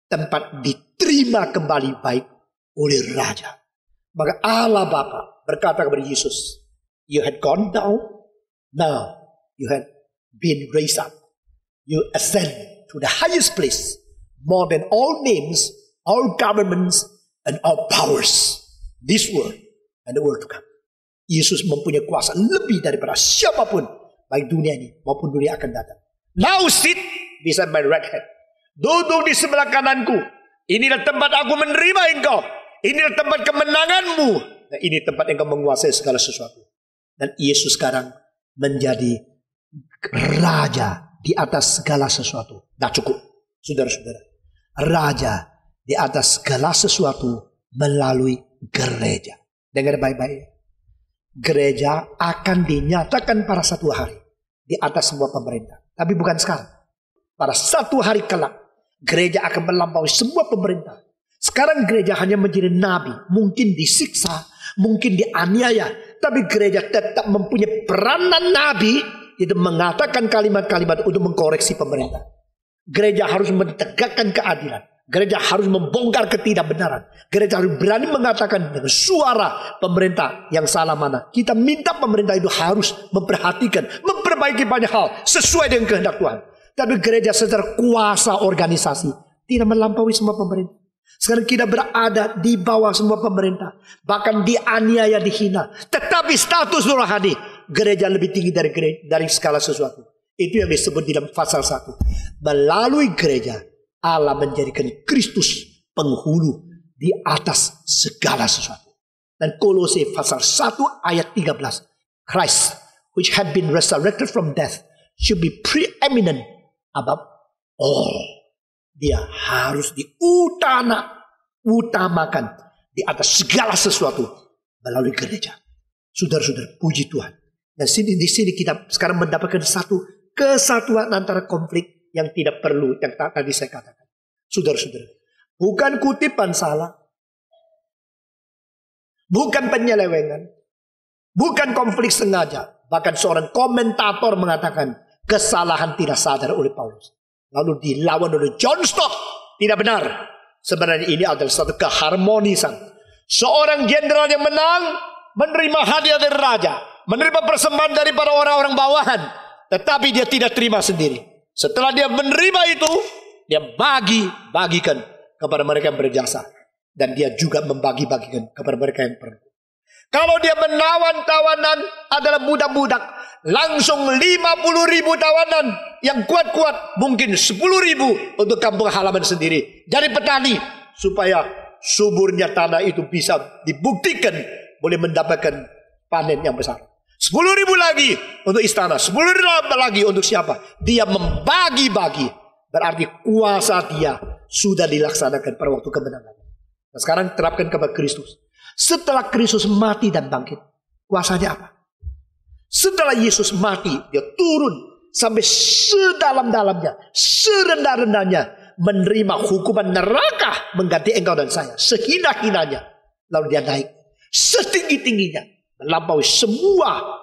tempat diterima kembali baik oleh Raja. Maka Allah Bapa berkata kepada Yesus, you had gone down, now you had been raised up. You ascend to the highest place. more than all names, all governments, and all powers. This world and the world to come. Yesus mempunyai kuasa lebih daripada siapapun, baik dunia ini maupun dunia akan datang. Now sit beside my right hand. Duduk di sebelah kananku. Inilah tempat aku menerima engkau. Inilah tempat kemenanganmu. Dan ini tempat engkau menguasai segala sesuatu. Dan Yesus sekarang menjadi raja di atas segala sesuatu. Nah cukup, saudara-saudara. Raja di atas segala sesuatu melalui gereja. Dengar baik-baik. Gereja akan dinyatakan pada satu hari di atas semua pemerintah. Tapi bukan sekarang. Pada satu hari kelak, gereja akan melampaui semua pemerintah. Sekarang gereja hanya menjadi nabi. Mungkin disiksa, mungkin dianiaya. Tapi gereja tetap mempunyai peranan nabi. Itu mengatakan kalimat-kalimat untuk mengkoreksi pemerintah. Gereja harus menegakkan keadilan. Gereja harus membongkar ketidakbenaran. Gereja harus berani mengatakan dengan suara pemerintah yang salah mana. Kita minta pemerintah itu harus memperhatikan, memperbaiki banyak hal sesuai dengan kehendak Tuhan. Tapi gereja secara kuasa organisasi tidak melampaui semua pemerintah. Sekarang kita berada di bawah semua pemerintah. Bahkan dianiaya, dihina. Tetapi status rohani gereja lebih tinggi dari segala sesuatu. Itu yang disebut di dalam pasal 1. Melalui gereja Allah menjadikan Kristus penghulu di atas segala sesuatu. Dan Kolose pasal 1 ayat 13. Christ, which had been resurrected from death, should be preeminent above all. Dia harus diutamakan di atas segala sesuatu melalui gereja. Saudara-saudara, puji Tuhan. Dan di sini kita sekarang mendapatkan satu kesatuan antara konflik yang tidak perlu, yang tadi saya katakan. Saudara-saudara, bukan kutipan salah, bukan penyelewengan, bukan konflik sengaja. Bahkan seorang komentator mengatakan kesalahan tidak sadar oleh Paulus. Lalu dilawan oleh John Stott. Tidak benar. Sebenarnya ini adalah satu keharmonisan. Seorang jenderal yang menang menerima hadiah dari raja, menerima persembahan daripada orang-orang bawahan. Tetapi dia tidak terima sendiri. Setelah dia menerima itu, dia bagikan kepada mereka yang berjasa. Dan dia juga membagi-bagikan kepada mereka yang perlu. Kalau dia menawan tawanan adalah budak-budak, langsung 50.000 tawanan yang kuat-kuat, mungkin 10.000 untuk kampung halaman sendiri. Dari petani, supaya suburnya tanah itu bisa dibuktikan boleh mendapatkan panen yang besar. 10.000 lagi untuk istana, 10.000 lagi untuk siapa? Dia membagi-bagi. Berarti kuasa dia sudah dilaksanakan pada waktu kemenangan. Nah, sekarang terapkan kepada Kristus. Setelah Kristus mati dan bangkit, kuasanya apa? Setelah Yesus mati, dia turun sampai sedalam-dalamnya, serendah-rendahnya, menerima hukuman neraka mengganti engkau dan saya, sehina-hinanya. Lalu dia naik setinggi-tingginya, melampaui semua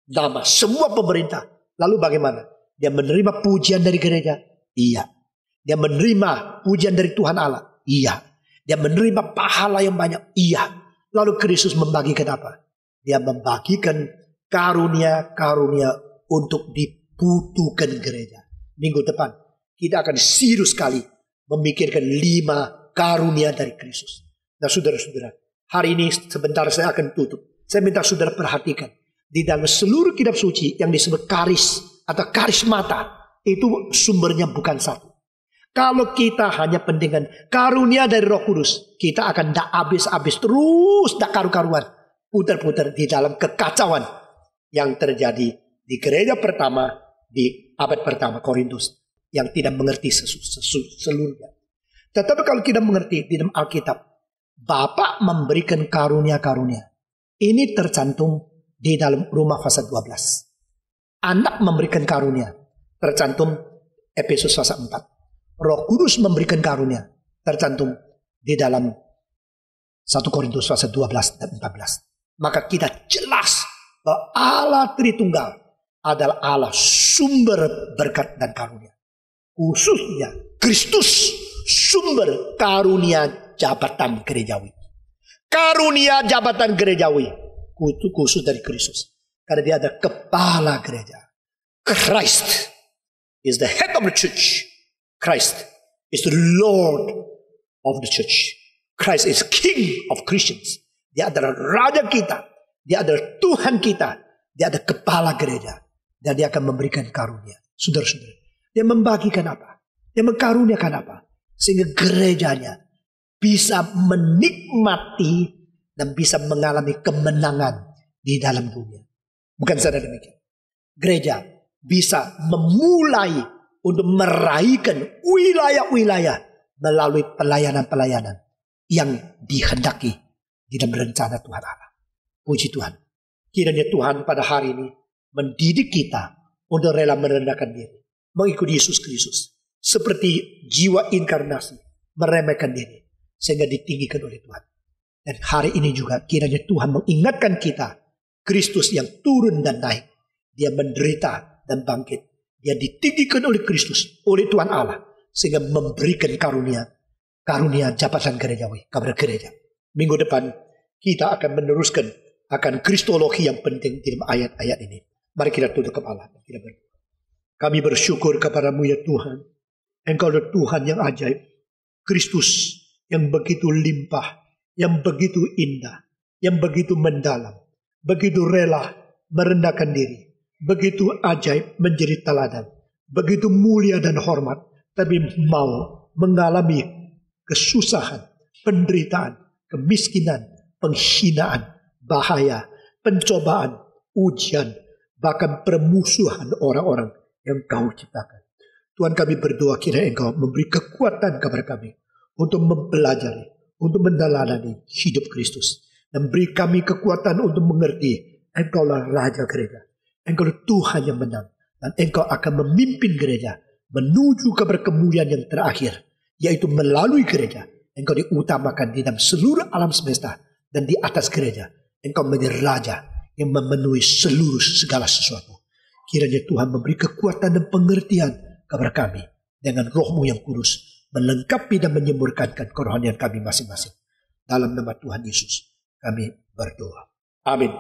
nama, semua pemerintah. Lalu bagaimana? Dia menerima pujian dari gereja? Iya. Dia menerima pujian dari Tuhan Allah? Iya. Dia menerima pahala yang banyak? Iya. Lalu Kristus membagikan apa? Dia membagikan karunia-karunia untuk dibutuhkan gereja. Minggu depan kita akan serius sekali memikirkan 5 karunia dari Kristus. Nah saudara-saudara, hari ini sebentar saya akan tutup. Saya minta saudara perhatikan. Di dalam seluruh kitab suci yang disebut karis atau karismata, itu sumbernya bukan satu. Kalau kita hanya pentingkan karunia dari Roh Kudus, kita akan tidak habis-habis terus, tidak karu-karuan, putar-putar di dalam kekacauan yang terjadi di gereja pertama di abad pertama Korintus yang tidak mengerti seluruhnya. Tetapi kalau kita mengerti di dalam Alkitab, Bapa memberikan karunia-karunia. Ini tercantum di dalam Roma pasal 12. Anak memberikan karunia, tercantum Efesus pasal 4. Roh Kudus memberikan karunia, tercantum di dalam 1 Korintus pasal 12 dan 14. Maka kita jelas bahwa Allah Tritunggal adalah Allah sumber berkat dan karunia. Khususnya Kristus sumber karunia jabatan gerejawi. Karunia jabatan gerejawi khusus dari Kristus. Karena dia ada kepala gereja. Christ is the head of the church. Christ is the Lord of the church. Christ is King of Christians. Dia adalah Raja kita. Dia adalah Tuhan kita. Dia adalah Kepala gereja. Dan dia akan memberikan karunia. Saudara-saudara, dia membagikan apa? Dia mengkaruniakan apa? Sehingga gerejanya bisa menikmati dan bisa mengalami kemenangan di dalam dunia. Bukan saja demikian. Gereja bisa memulai untuk meraihkan wilayah-wilayah melalui pelayanan-pelayanan yang dihendaki di dalam rencana Tuhan Allah. Puji Tuhan. Kiranya Tuhan pada hari ini mendidik kita untuk rela merendahkan diri, mengikuti Yesus Kristus. Seperti jiwa inkarnasi, meremehkan diri, sehingga ditinggikan oleh Tuhan. Dan hari ini juga kiranya Tuhan mengingatkan kita, Kristus yang turun dan naik. Dia menderita dan bangkit. Dia ditinggikan oleh Kristus, oleh Tuhan Allah, sehingga memberikan karunia jabatan gerejawi kepada gereja. Minggu depan kita akan meneruskan akan kristologi yang penting di dalam ayat-ayat ini. Mari kita tutup kepala. Kami bersyukur kepadamu ya Tuhan. Engkau adalah Tuhan yang ajaib. Kristus yang begitu limpah, yang begitu indah, yang begitu mendalam, begitu rela merendahkan diri, begitu ajaib menjadi teladan, begitu mulia dan hormat, tapi mau mengalami kesusahan, penderitaan, kemiskinan, penghinaan, bahaya, pencobaan, ujian, bahkan permusuhan orang-orang yang kau ciptakan. Tuhan, kami berdoa kiranya engkau memberi kekuatan kepada kami untuk mempelajari, untuk mendalami hidup Kristus. Dan beri kami kekuatan untuk mengerti engkaulah Raja gereja. Engkaulah Tuhan yang menang. Dan engkau akan memimpin gereja menuju kepada kemuliaan yang terakhir, yaitu melalui gereja. Engkau diutamakan di dalam seluruh alam semesta. Dan di atas gereja engkau menjadi Raja yang memenuhi seluruh segala sesuatu. Kiranya Tuhan memberi kekuatan dan pengertian kepada kami dengan Roh-Mu yang kudus, melengkapi dan menyemburkankan kerohanian kami masing-masing. Dalam nama Tuhan Yesus kami berdoa. Amin.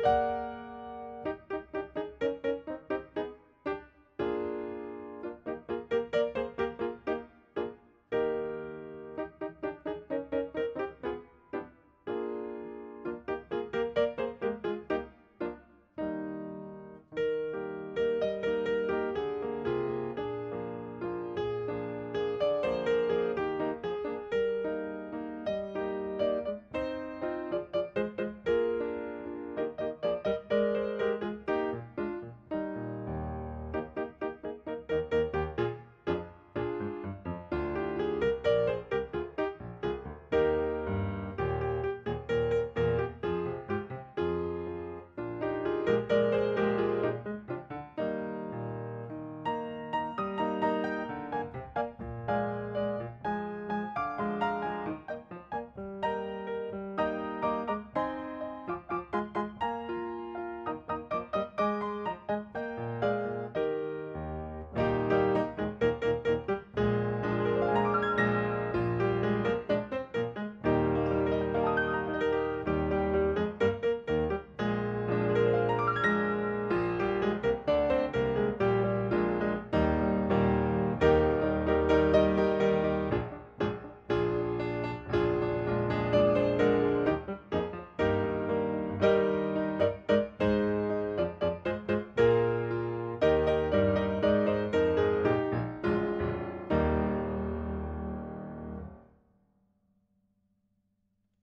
Tuhan.